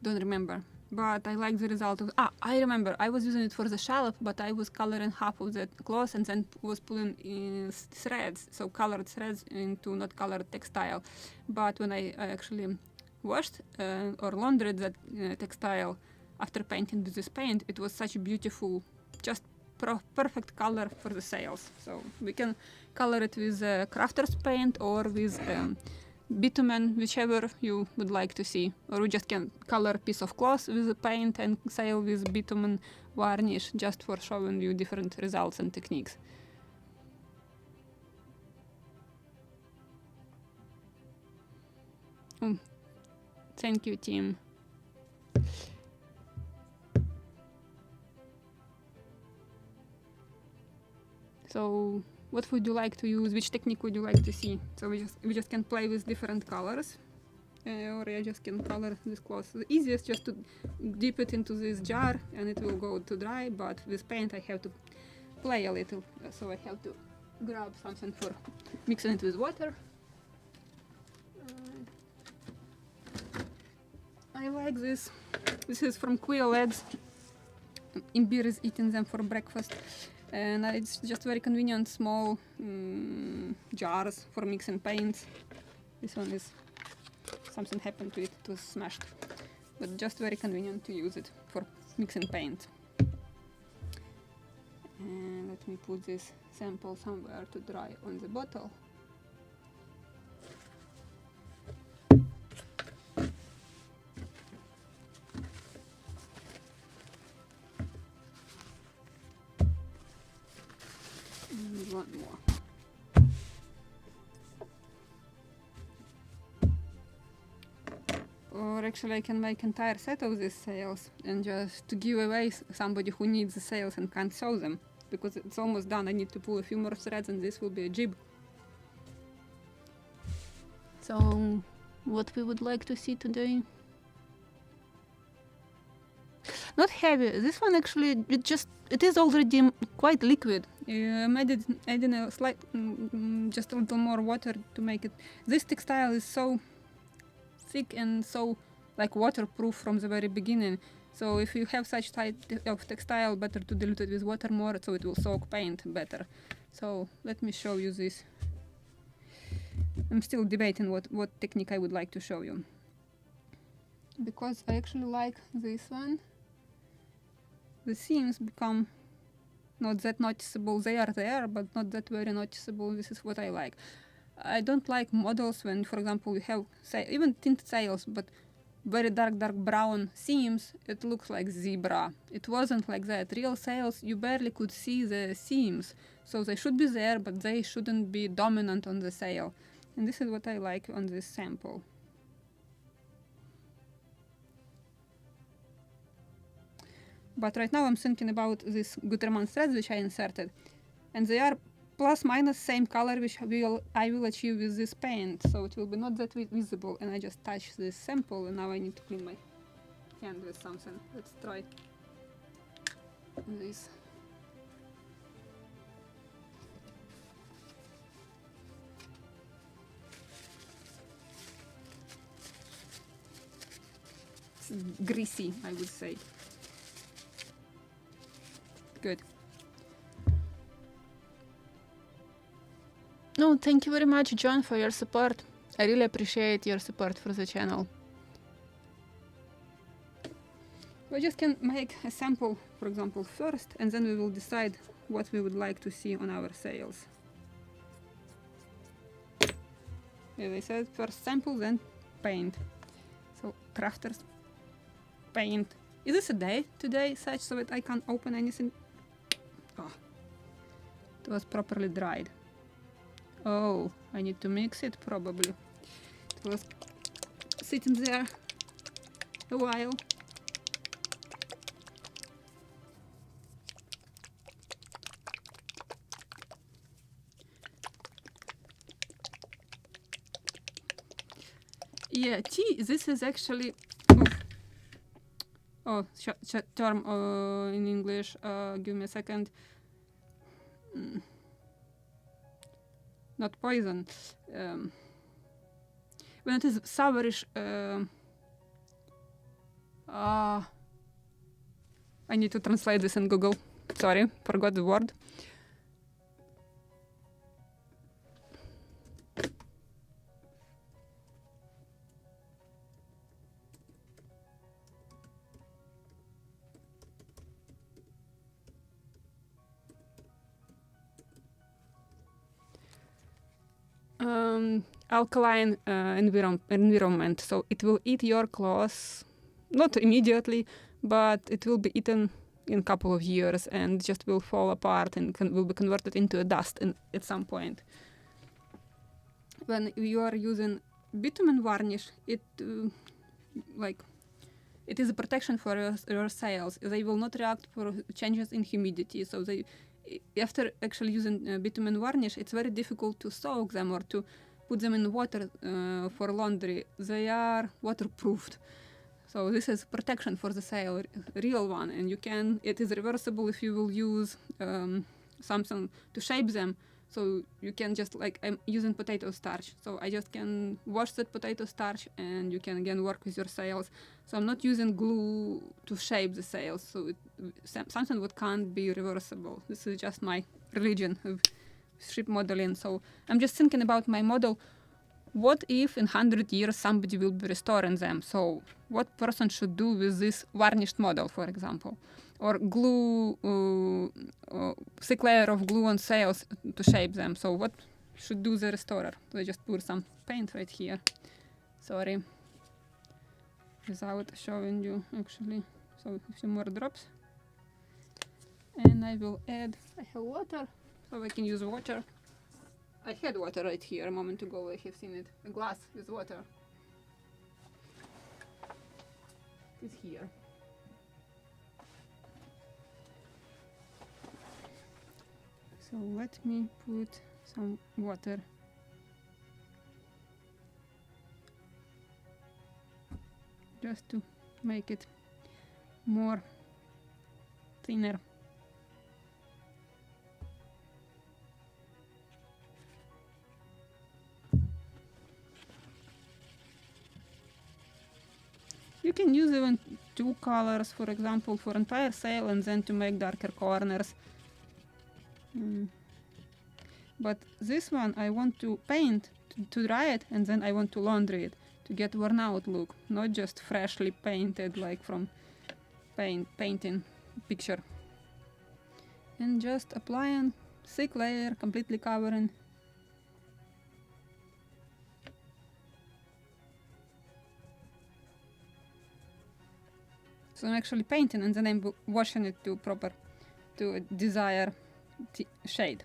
Speaker 1: Don't remember. But I like the result of, I remember, I was using it for the shallop, but I was coloring half of the cloth and then was pulling in threads, so colored threads into not colored textile. But when I actually washed or laundered that textile after painting with this paint, it was such a beautiful, just perfect color for the sails. So we can color it with crafter's paint or with bitumen, whichever you would like to see. Or you just can color a piece of cloth with the paint and sail with bitumen varnish, just for showing you different results and techniques. Thank you, Tim. So what would you like to use? Which technique would you like to see? So we just can play with different colors, or I just can color this cloth. The easiest just to dip it into this jar and it will go to dry. But with paint I have to play a little, so I have to grab something for mixing it with water. I like this. This is from quail eggs. Imbir is eating them for breakfast. And it's just very convenient, small jars for mixing paints. This one is, something happened to it, it was smashed. But just very convenient to use it for mixing paint. And let me put this sample somewhere to dry on the bottle. One more. Or actually I can make entire set of these sails and just to give away somebody who needs the sails and can't sew them, because it's almost done. I need to pull a few more threads and this will be a jib. So what we would like to see today? Not heavy. This one actually, it is already quite liquid. I'm adding a slight, just a little more water to make it. This textile is so thick and so like waterproof from the very beginning. So if you have such type of textile, better to dilute it with water more, so it will soak paint better. So let me show you this. I'm still debating what technique I would like to show you, because I actually like this one. The seams become not that noticeable. They are there, but not that very noticeable. This is what I like. I don't like models when, for example, you have even tinted sails, but very dark brown seams. It looks like zebra. It wasn't like that. Real sails, you barely could see the seams. So they should be there, but they shouldn't be dominant on the sail. And this is what I like on this sample. But right now I'm thinking about these Gutermann threads which I inserted, and they are plus minus same color which I will achieve with this paint, so it will be not that visible. And I just touch this sample, and now I need to clean my hand with something. Let's try this. It's greasy, I would say. Good. No, thank you very much, John, for your support. I really appreciate your support for the channel. We just can make a sample, for example, first, and then we will decide what we would like to see on our sails. As I said, first sample, then paint. So, crafters, paint. Is this a day today, such so that I can't open anything? Oh, it was properly dried. Oh, I need to mix it probably. It was sitting there a while. Yeah, tea, this is actually... term in English, give me a second. Not poison. When it is sourish, I need to translate this in Google. Sorry, forgot the word. alkaline environment, so it will eat your clothes, not immediately, but it will be eaten in a couple of years and just will fall apart and will be converted into a dust at some point. When you are using bitumen varnish, it is a protection for your sails. They will not react for changes in humidity. So after actually using bitumen varnish, it's very difficult to soak them or to put them in water for laundry. They are waterproofed. So this is protection for the sail, real one. And it is reversible if you will use something to shape them. So you can just, I'm using potato starch. So I just can wash that potato starch and you can again work with your sails. So I'm not using glue to shape the sails. So something that can't be reversible. This is just my religion of ship modeling. So I'm just thinking about my model. What if in 100 years somebody will be restoring them? So what person should do with this varnished model, for example? Or glue, thick layer of glue on sails to shape them. So what should do the restorer? So I just pour some paint right here. Sorry. Without showing you actually. So a few more drops. And I will add, I have water, so I can use water. I had water right here a moment ago, I have seen it. A glass with water. It's here. So let me put some water. Just to make it more thinner. You can use even two colors, for example, for entire sail and then to make darker corners. But this one I want to paint to dry it, and then I want to laundry it to get worn out look, not just freshly painted like from painting picture. And just applying thick layer, completely covering. So I'm actually painting and then I'm washing it to a desired shade.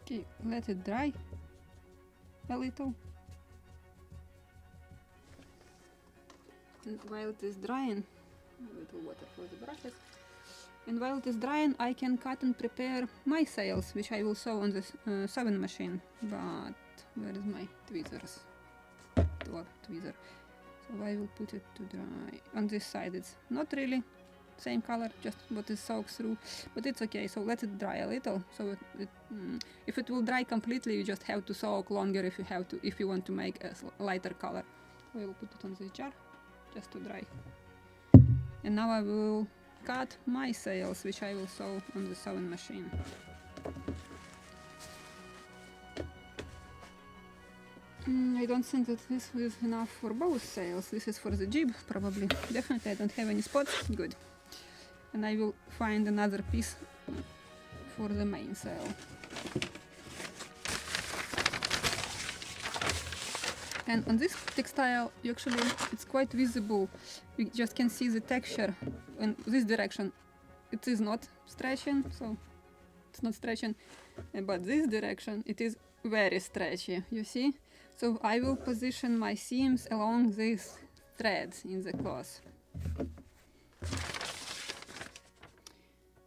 Speaker 1: Okay, let it dry a little. And while it is drying, a little water for the brushes. And while it is drying, I can cut and prepare my sails, which I will sew on the sewing machine. But where is my tweezers? Tweezer. So I will put it to dry. On this side, it's not really same color, just what it soaks through, but it's okay. So let it dry a little. So if it will dry completely, you just have to soak longer if you want to make a lighter color. So I will put it on this jar just to dry. And now I will cut my sails, which I will sew on the sewing machine. I don't think that this is enough for both sails. This is for the jib, probably. Definitely I don't have any spots. Good. And I will find another piece for the main sail. And on this textile, it's quite visible. You just can see the texture in this direction. It is not stretching, so it's not stretching. But this direction, it is very stretchy, you see? So I will position my seams along these threads in the cloth.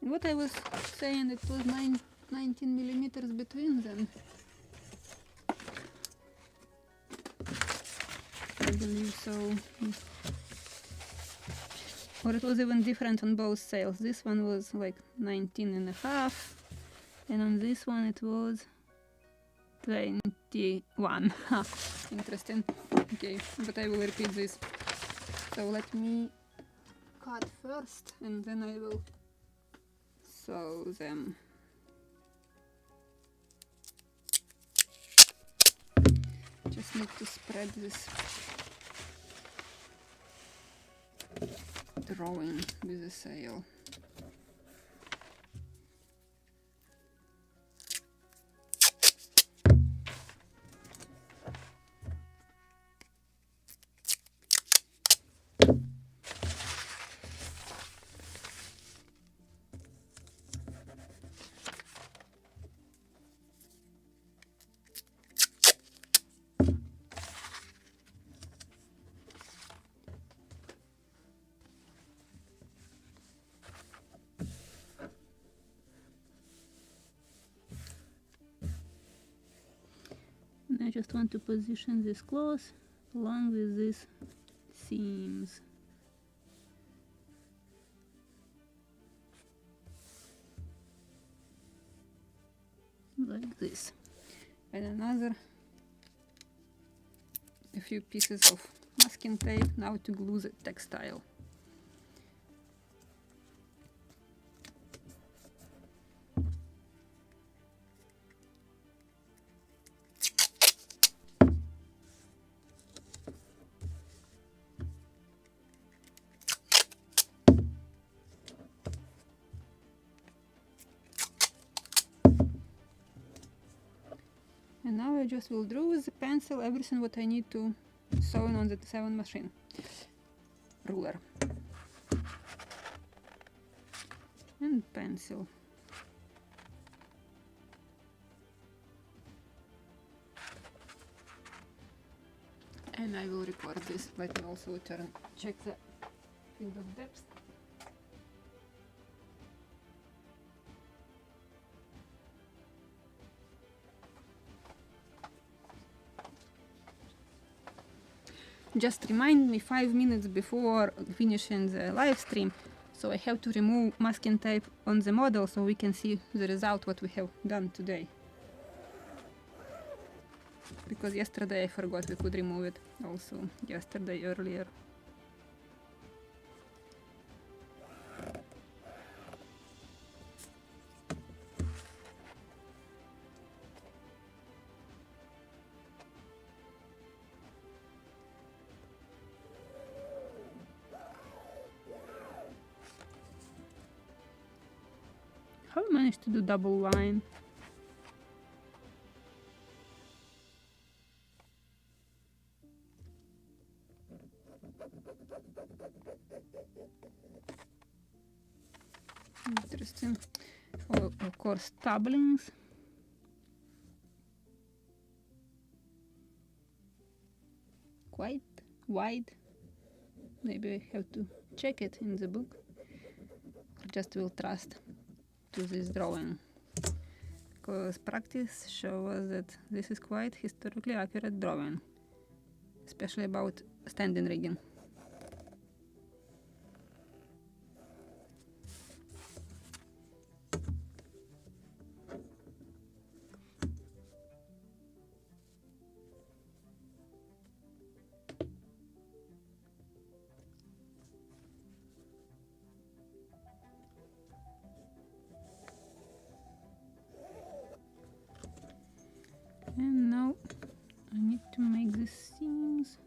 Speaker 1: And what I was saying, it was 19 millimeters between them. I believe so. Or it was even different on both sails. This one was like 19.5, and on this one it was 21. Interesting. Okay, but I will repeat this. So let me cut first, and then I will sew them. Just need to spread this drawing with the sail. I just want to position this cloth along with these seams. Like this. And a few pieces of masking tape now to glue the textile. And now I just will draw with the pencil everything what I need to sew on the 7 machine ruler and pencil. And I will record this. Let me also check the field of depth. Just remind me 5 minutes before finishing the live stream, so I have to remove masking tape on the model so we can see the result what we have done today. Because yesterday I forgot we could remove it also yesterday earlier. How I managed to do double line? Interesting. Oh, of course, doublings. Quite wide. Maybe I have to check it in the book. Or just will trust to this drawing, because practice shows that this is quite historically accurate drawing, especially about standing rigging. And now I need to make the seams.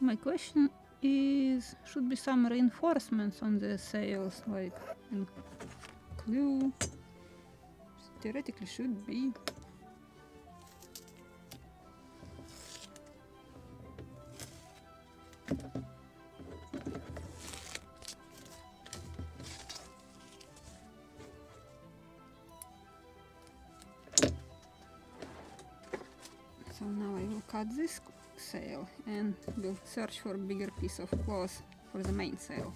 Speaker 1: My question is, should be some reinforcements on the sails, like in clue. Theoretically should be. cut this sail and we'll search for a bigger piece of cloth for the main sail.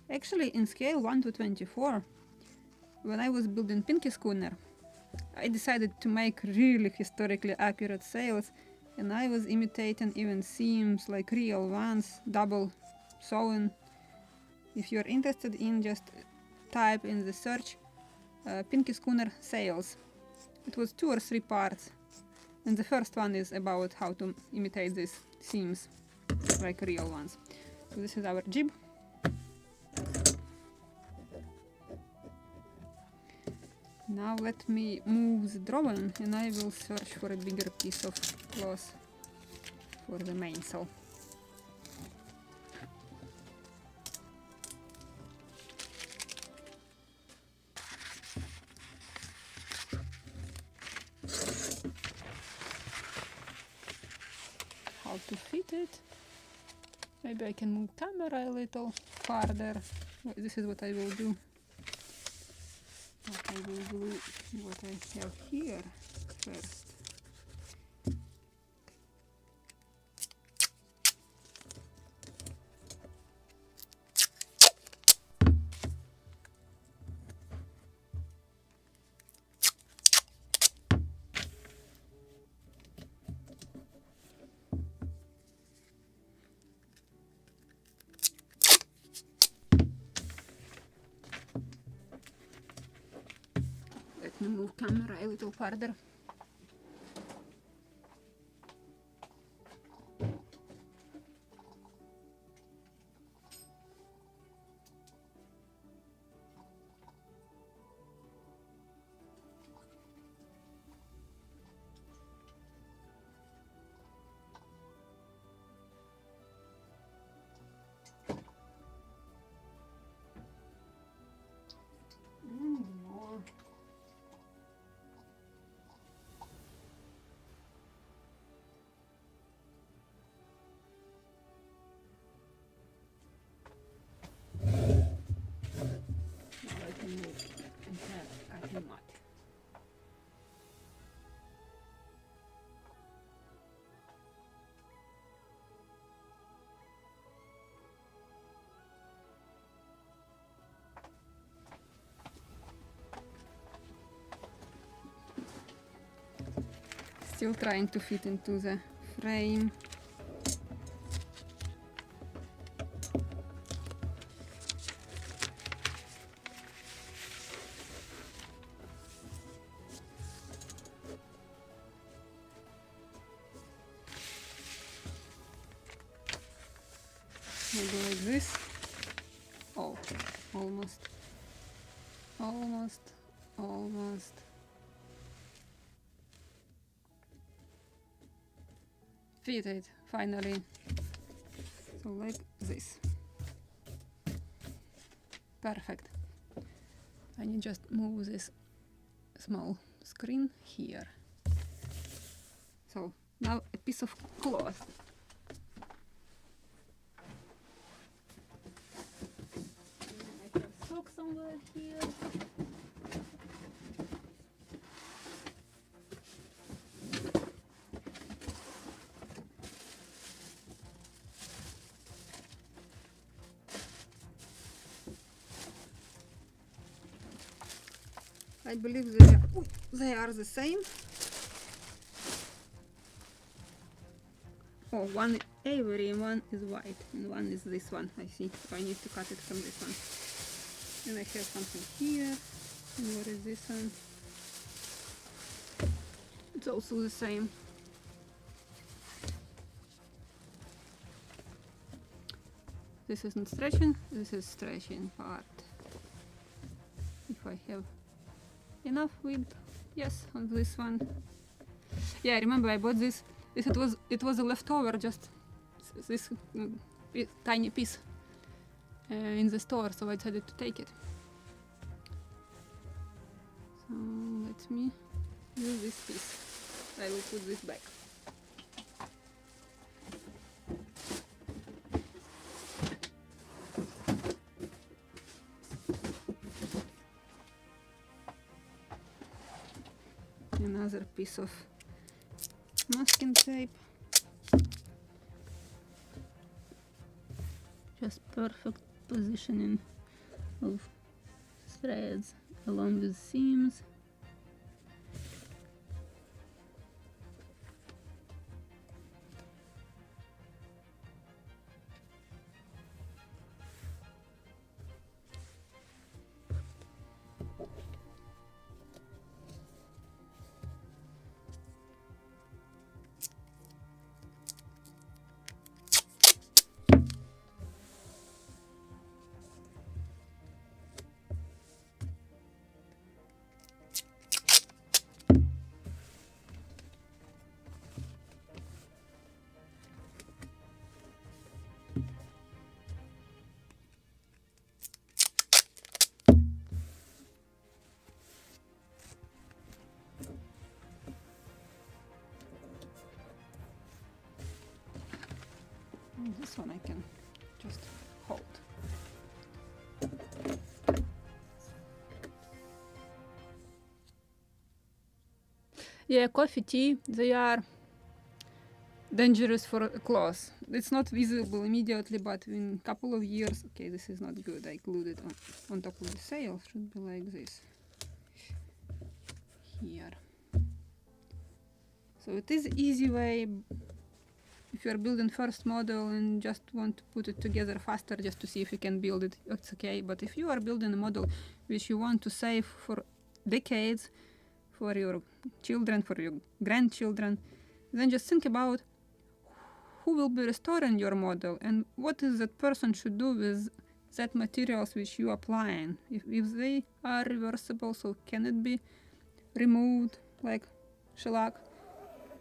Speaker 1: Actually, in scale 1:24, when I was building Pinky schooner, I decided to make really historically accurate sails, and I was imitating even seams like real ones, double sewn. If you're interested in, just type in the search Pinky schooner sails. It was 2 or 3 parts, and the first one is about how to imitate these seams like real ones. So this is our jib. Now let me move the drawing and I will search for a bigger piece of cloth for the mainsail. How to fit it? Maybe I can move camera a little farther. This is what I will do. I will glue what I have here first. Let me move camera a little farther. Still trying to fit into the frame. Maybe like this. Oh, almost. Fitted, finally. So like this. Perfect. I need just move this small screen here. So now a piece of cloth. I have sock somewhere here. I believe they are the same. Oh, one is ivory and one is white, and one is this one. I see. So I need to cut it from this one. And I have something here. And what is this one? It's also the same. This isn't stretching. This is stretching part. If I have enough width, yes, on this one. Yeah, I remember I bought this. It was a leftover, just this tiny piece in the store, so I decided to take it. So let me use this piece. I will put this back. another piece of masking tape. Just perfect positioning of threads along with seams. This one I can just hold. Yeah, coffee, tea, they are dangerous for cloth. It's not visible immediately, but in a couple of years, okay, this is not good. I glued it on top of the sail. Should be like this. Here. So it is easy way if you're building first model and just want to put it together faster just to see if you can build it, it's okay. But if you are building a model which you want to save for decades, for your children, for your grandchildren, then just think about who will be restoring your model and what is that person should do with that materials which you applying. If they are reversible, so can it be removed like shellac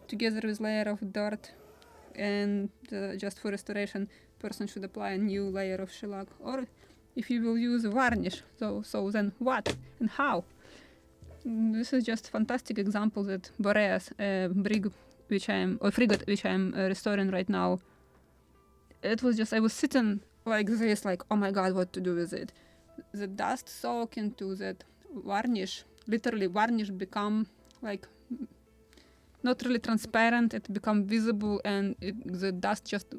Speaker 1: together with layer of dirt, and just for restoration person should apply a new layer of shellac, or if you will use varnish, so then what and how. This is just fantastic example that Boreas brig frigate which I'm restoring right now. It was just, I was sitting like this, like, oh my god, what to do with it. The dust soak into that varnish, literally varnish become like not really transparent, it become visible, and the dust just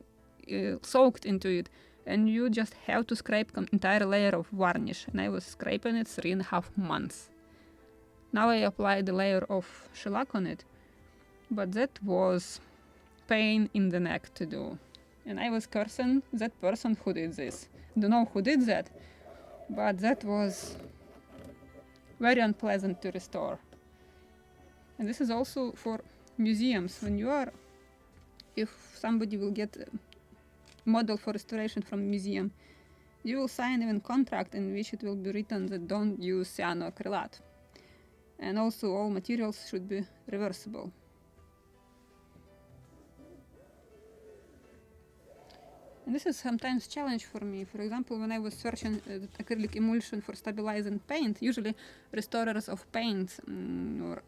Speaker 1: soaked into it, and you just have to scrape entire layer of varnish, and I was scraping it 3.5 months. Now I applied the layer of shellac on it, but that was pain in the neck to do, and I was cursing that person who did this. Don't know who did that, but that was very unpleasant to restore. And this is also for museums. When you are, if somebody will get a model for restoration from museum, you will sign even contract in which it will be written that don't use cyanoacrylate. And also all materials should be reversible. And this is sometimes challenge for me. For example, when I was searching acrylic emulsion for stabilizing paint, usually restorers of paints or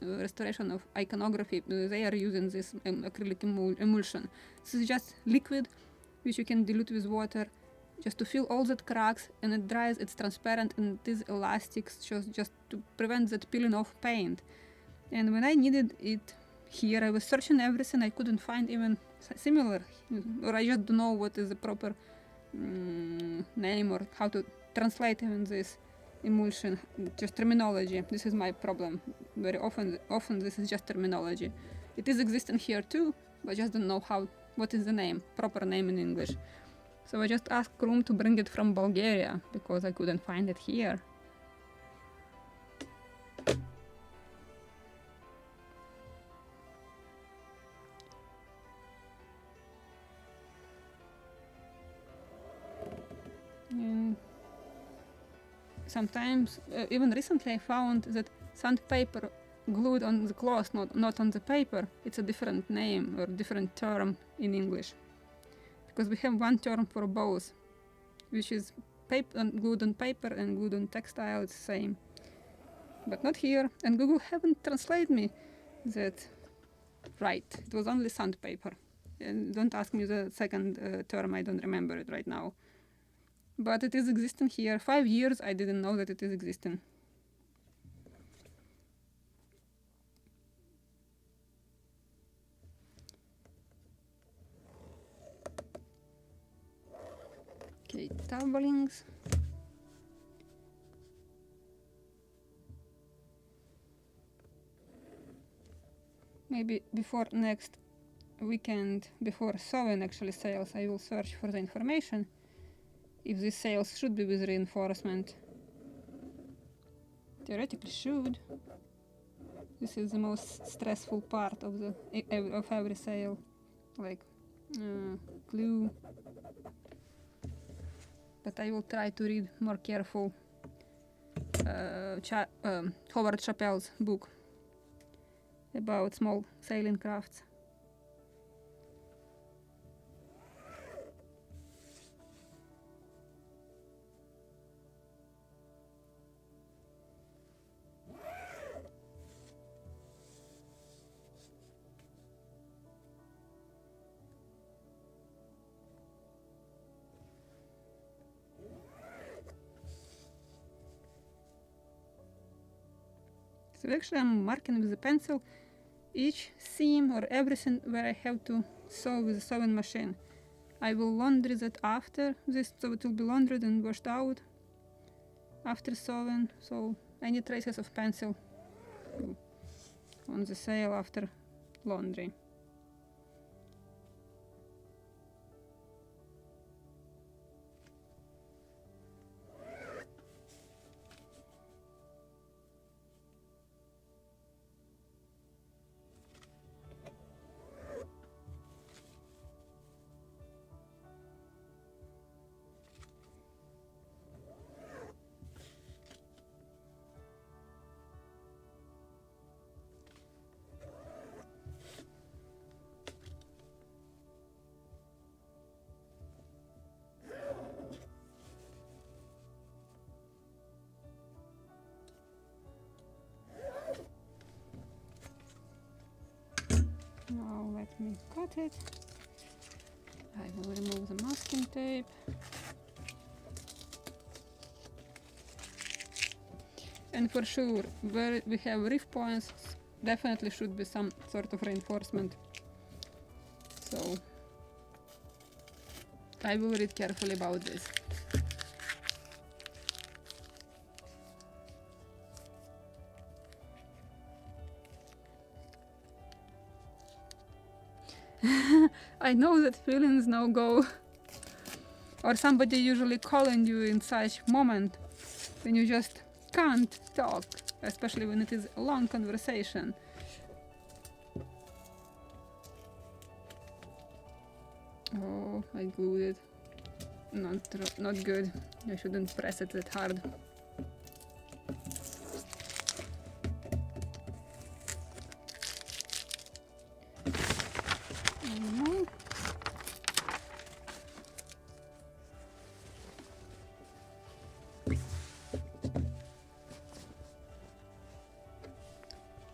Speaker 1: restoration of iconography, they are using this acrylic emulsion. This is just liquid which you can dilute with water just to fill all that cracks, and it dries, it's transparent, and it is elastic, just to prevent that peeling off paint. And when I needed it here, I was searching everything, I couldn't find even similar, or I just don't know what is the proper name or how to translate even this emulsion, just terminology. This is my problem. Very often this is just terminology. It is existing here too, but I just don't know what is the name, proper name in English. So I just asked Krum to bring it from Bulgaria because I couldn't find it here. And sometimes, even recently, I found that sandpaper glued on the cloth, not on the paper, it's a different name or different term in English. Because we have one term for both, which is glued on paper and glued on textile, it's the same. But not here, and Google haven't translated me that right. It was only sandpaper. And don't ask me the second term, I don't remember it right now. But it is existing here. 5 years I didn't know that it is existing. stubblings. Maybe before next weekend, before sewing actually sails, I will search for the information if these sails should be with reinforcement. Theoretically should. This is the most stressful part of the of every sail, like glue. But I will try to read more careful Howard Chappell's book about small sailing crafts. So actually I'm marking with a pencil each seam or everything where I have to sew with a sewing machine. I will laundry that after this, so it will be laundered and washed out after sewing. So any traces of pencil on the sail after laundry. Now let me cut it. I will remove the masking tape. And for sure, where we have reef points, definitely should be some sort of reinforcement. So I will read carefully about this. I know that feelings no go, or somebody usually calling you in such moment when you just can't talk, especially when it is a long conversation. Oh, I glued it. Not good. I shouldn't press it that hard.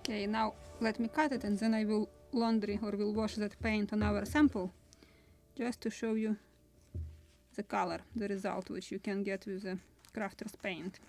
Speaker 1: Okay, now let me cut it and then I will laundry or will wash that paint on our sample just to show you the color, the result which you can get with the crafter's paint.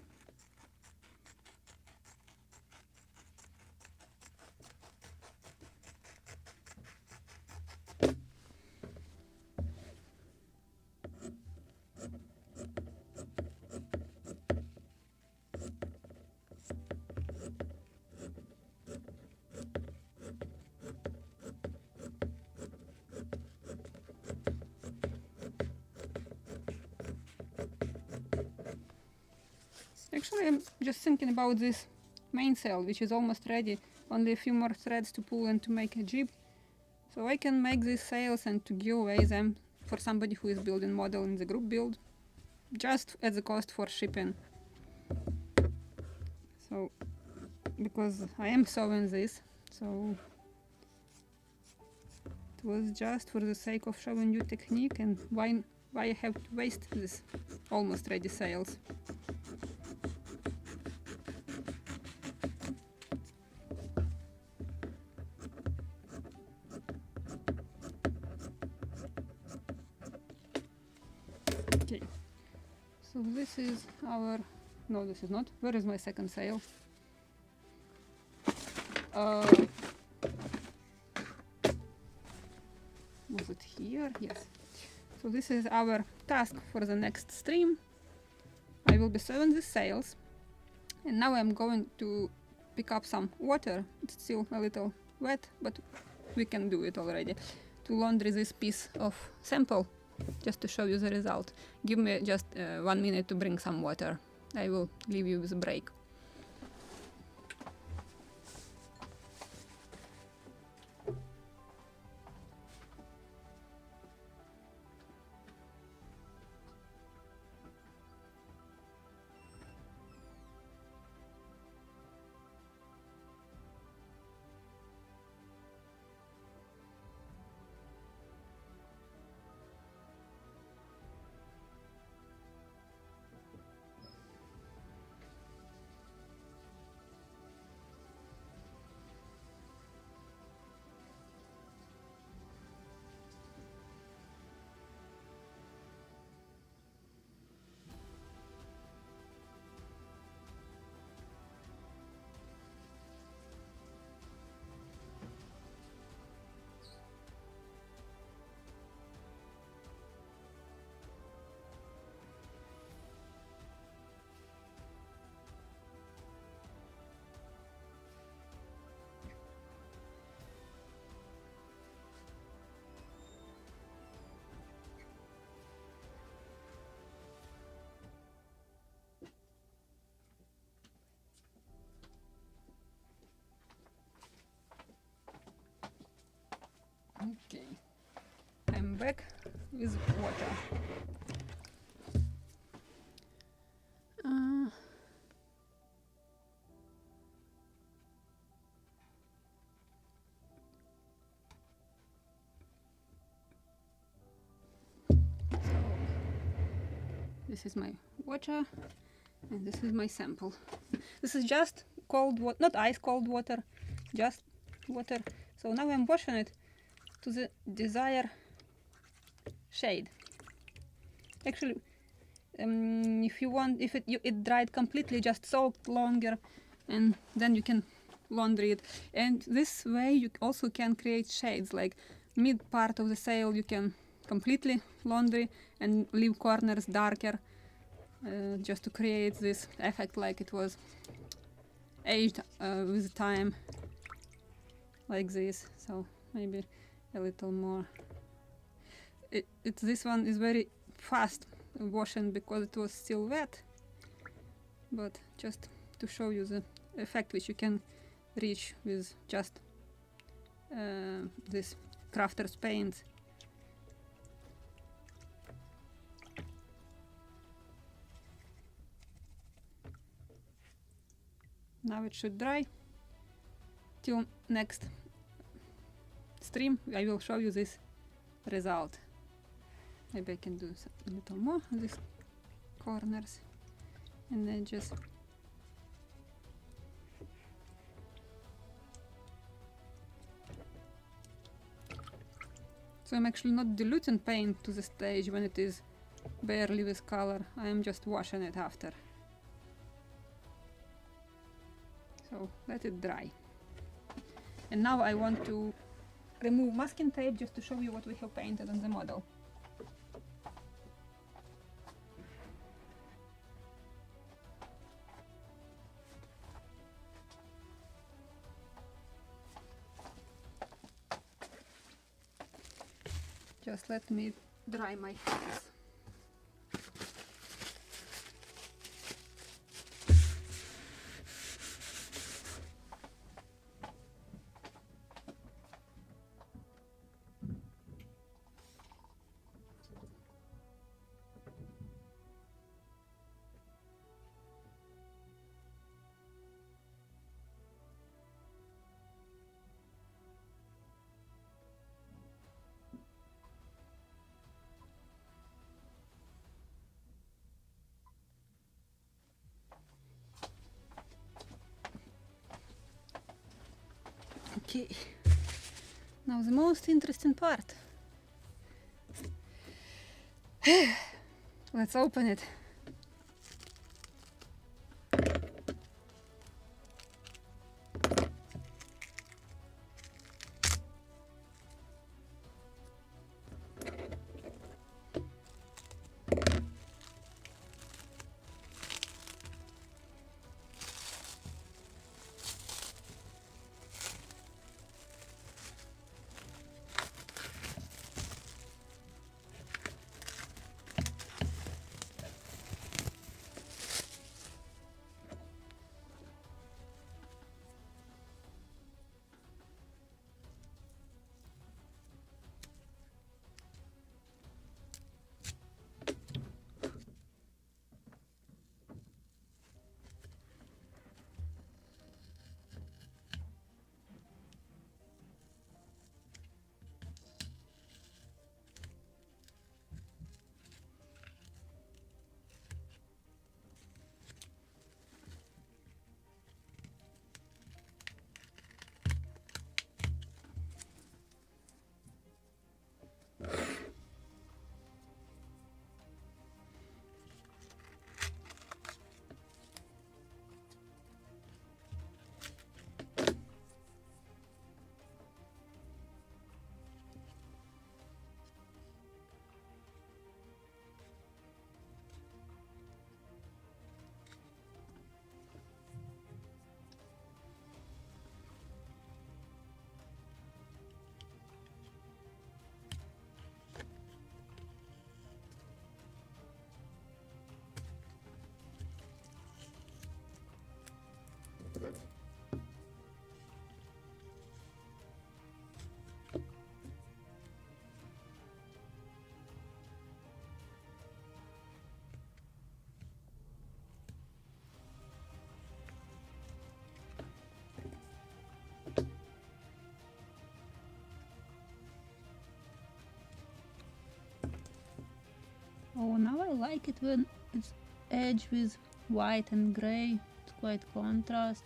Speaker 1: Actually, I'm just thinking about this mainsail, which is almost ready. Only a few more threads to pull and to make a jib. So I can make these sails and to give away them for somebody who is building model in the group build, just at the cost for shipping. So, because I am sewing this, so it was just for the sake of showing you technique and why I have to waste this almost ready sails. Okay, so this is our, no, this is not. Where is my second sail? Was it here? Yes. So this is our task for the next stream. I will be sewing the sails, and now I'm going to pick up some water. It's still a little wet, but we can do it already. To laundry this piece of sample, just to show you the result. Give me just 1 minute to bring some water. I will leave you with a break. Okay, I'm back with water. This is my water, and this is my sample. This is just cold water, not ice cold water, just water. So now I'm washing it to the desired shade. Actually, if you want, if it dried completely, just soak longer, and then you can laundry it. And this way you also can create shades, like mid part of the sail you can completely laundry and leave corners darker, just to create this effect like it was aged with time, like this. So maybe a little more. This one is very fast washing because it was still wet, but just to show you the effect which you can reach with just this crafter's paint. Now it should dry. Till next stream I will show you this result. Maybe I can do a little more on these corners and edges. So I'm actually not diluting paint to the stage when it is barely with color. I am just washing it after. So let it dry. And now I want to remove masking tape just to show you what we have painted on the model. Just let me dry my hands. Okay, now the most interesting part. Let's open it.
Speaker 2: Now I like it when it's edged with white and gray. It's quite contrast.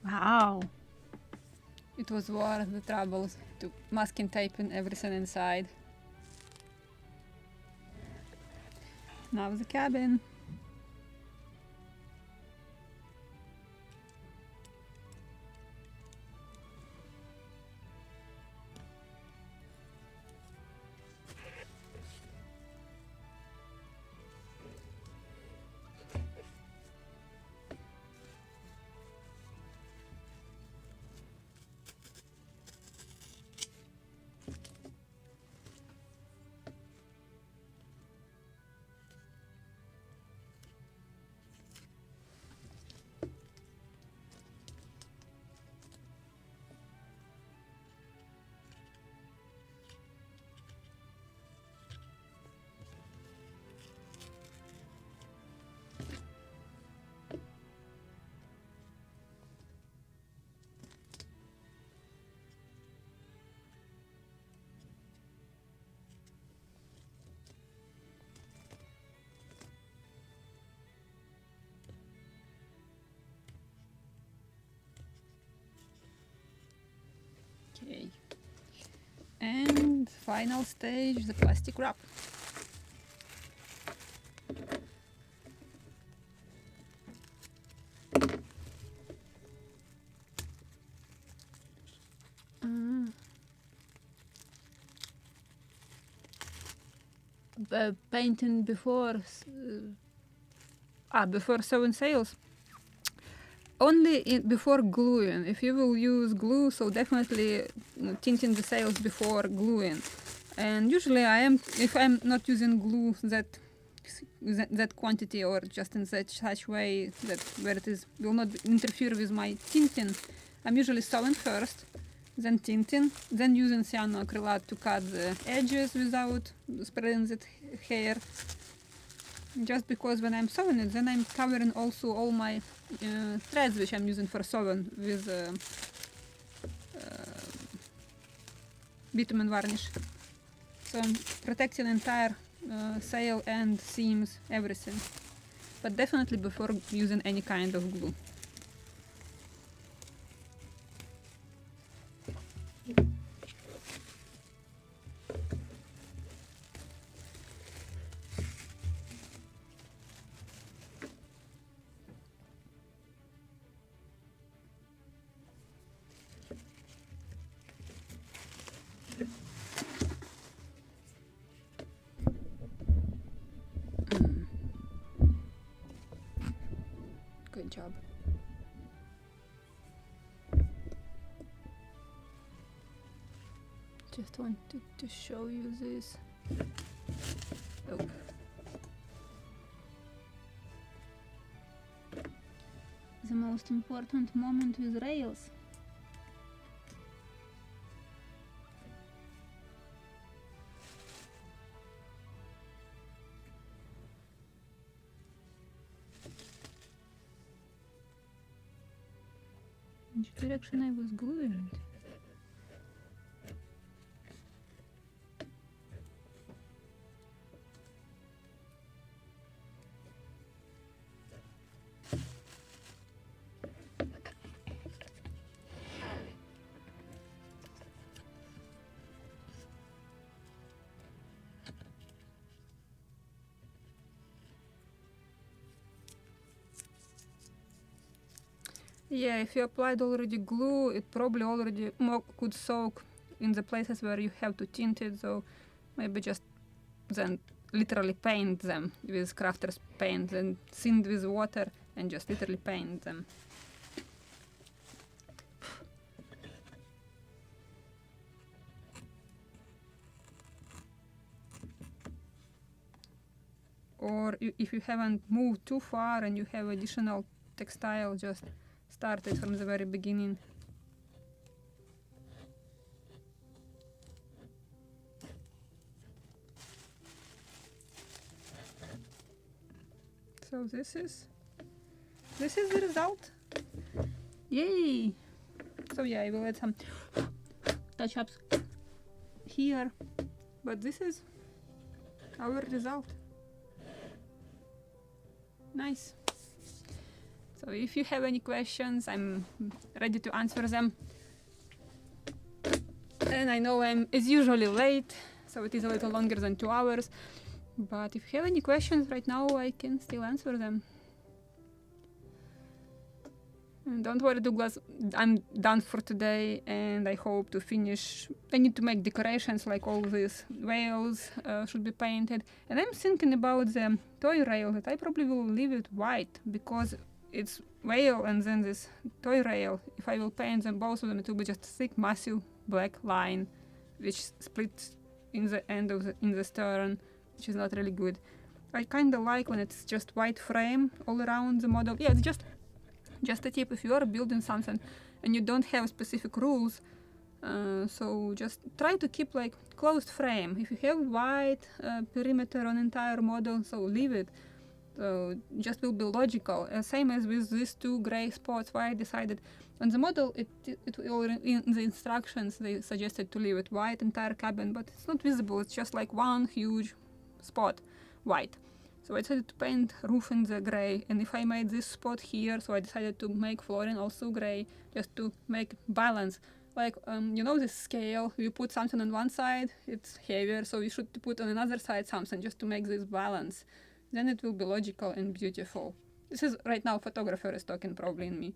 Speaker 2: Wow.
Speaker 1: It was worth the trouble to masking tape and everything inside. Now the cabin. Okay. And final stage, the plastic wrap.
Speaker 2: Painting before
Speaker 1: sewing sails. Only before gluing. If you will use glue, so definitely tinting the sails before gluing. And usually if I'm not using glue that quantity or just in such way that where it will not interfere with my tinting, I'm usually sewing first, then tinting, then using cyanoacrylate to cut the edges without spreading the hair. Just because when I'm sewing it, then I'm covering also all my threads which I'm using for sewing with bitumen varnish. So I'm protecting entire sail and seams, everything. But definitely before using any kind of glue. Great job. Just wanted to show you this. Oh.
Speaker 2: The most important moment with rails. Which direction I was gluing it?
Speaker 1: Yeah, if you applied already glue, it probably already could soak in the places where you have to tint it, so maybe just then literally paint them with crafter's paint and thin with water and just literally paint them. Or if you haven't moved too far and you have additional textile, just start it from the very beginning. So this is the result. Yay! So yeah, I will add some touch-ups here, but this is our result. Nice. So if you have any questions, I'm ready to answer them. And I know I'm as usually late, so it is a little longer than 2 hours. But if you have any questions right now, I can still answer them. And don't worry, Douglas, I'm done for today, and I hope to finish. I need to make decorations, like all these whales should be painted. And I'm thinking about the toy rail, that I probably will leave it white, because it's whale and then this toy rail. If I will paint them, both of them, it will be just a thick, massive black line, which splits in the end of in the stern, which is not really good. I kind of like when it's just white frame all around the model. Yeah, it's just a tip. If you are building something and you don't have specific rules, so just try to keep like closed frame. If you have white perimeter on entire model, so leave it. So just will be logical. Same as with these 2 gray spots, why I decided on the model, it will, in the instructions they suggested to leave it white entire cabin, but it's not visible. It's just like one huge spot, white. So I decided to paint roof in the gray, and if I made this spot here, so I decided to make flooring also gray, just to make balance. Like, you know this scale, you put something on one side, it's heavier, so you should put on another side something just to make this balance. Then it will be logical and beautiful. This is right now photographer is talking probably in me.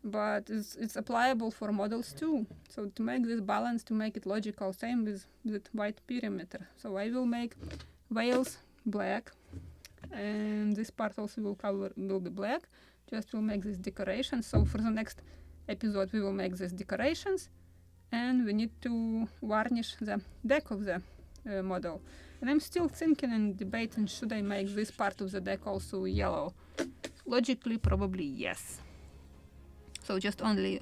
Speaker 1: But it's applicable for models too. So to make this balance, to make it logical, same with white perimeter. So I will make whales black, and this part also will be black. Just will make this decoration. So for the next episode we will make these decorations, and we need to varnish the deck of the model. And I'm still thinking and debating, should I make this part of the deck also yellow? Logically, probably yes. So just only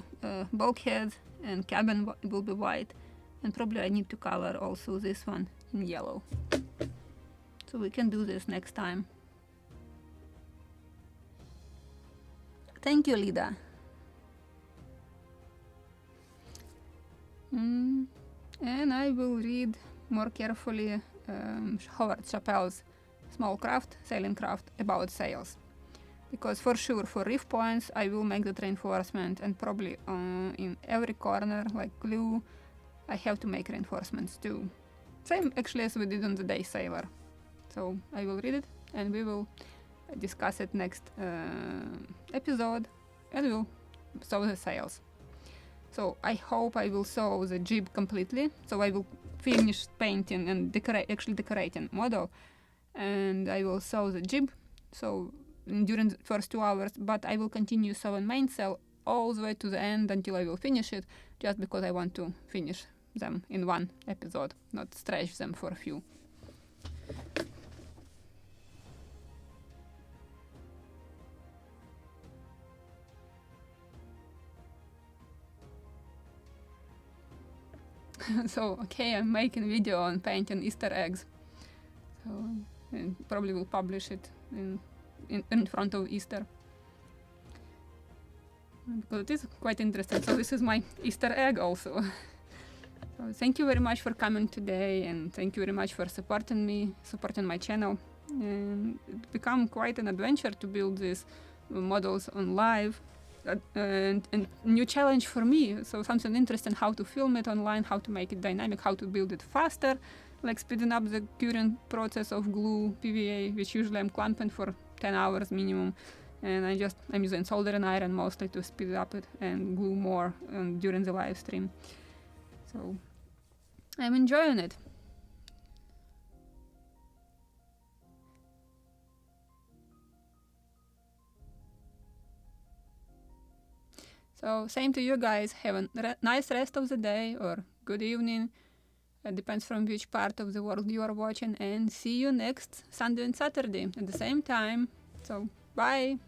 Speaker 1: bulkhead and cabin will be white, and probably I need to color also this one in yellow. So we can do this next time. Thank you, Lida. And I will read more carefully Howard Chappell's small craft, sailing craft, about sails. Because for sure, for reef points, I will make that reinforcement, and probably in every corner, like glue, I have to make reinforcements too. Same actually as we did on the Day Sailor. So I will read it, and we will discuss it next episode, and we'll sew the sails. So I hope I will sew the jib completely, so I will finish painting and decorating model, and I will sew the jib. So during the first 2 hours, but I will continue so in main cell all the way to the end until I will finish it, just because I want to finish them in one episode, not stretch them for a few. So, okay, I'm making a video on painting Easter eggs. So, and probably will publish it in front of Easter. Because it is quite interesting. So this is my Easter egg also. So thank you very much for coming today, and thank you very much for supporting me, supporting my channel. And it become quite an adventure to build these models on live. And new challenge for me, so something interesting, how to film it online, how to make it dynamic, how to build it faster, like speeding up the curing process of glue PVA, which usually I'm clamping for 10 hours minimum, and I'm using soldering iron mostly to speed up it and glue more during the live stream. So I'm enjoying it. So same to you guys, have a nice rest of the day or good evening. It depends from which part of the world you are watching, and see you next Sunday and Saturday at the same time. So bye!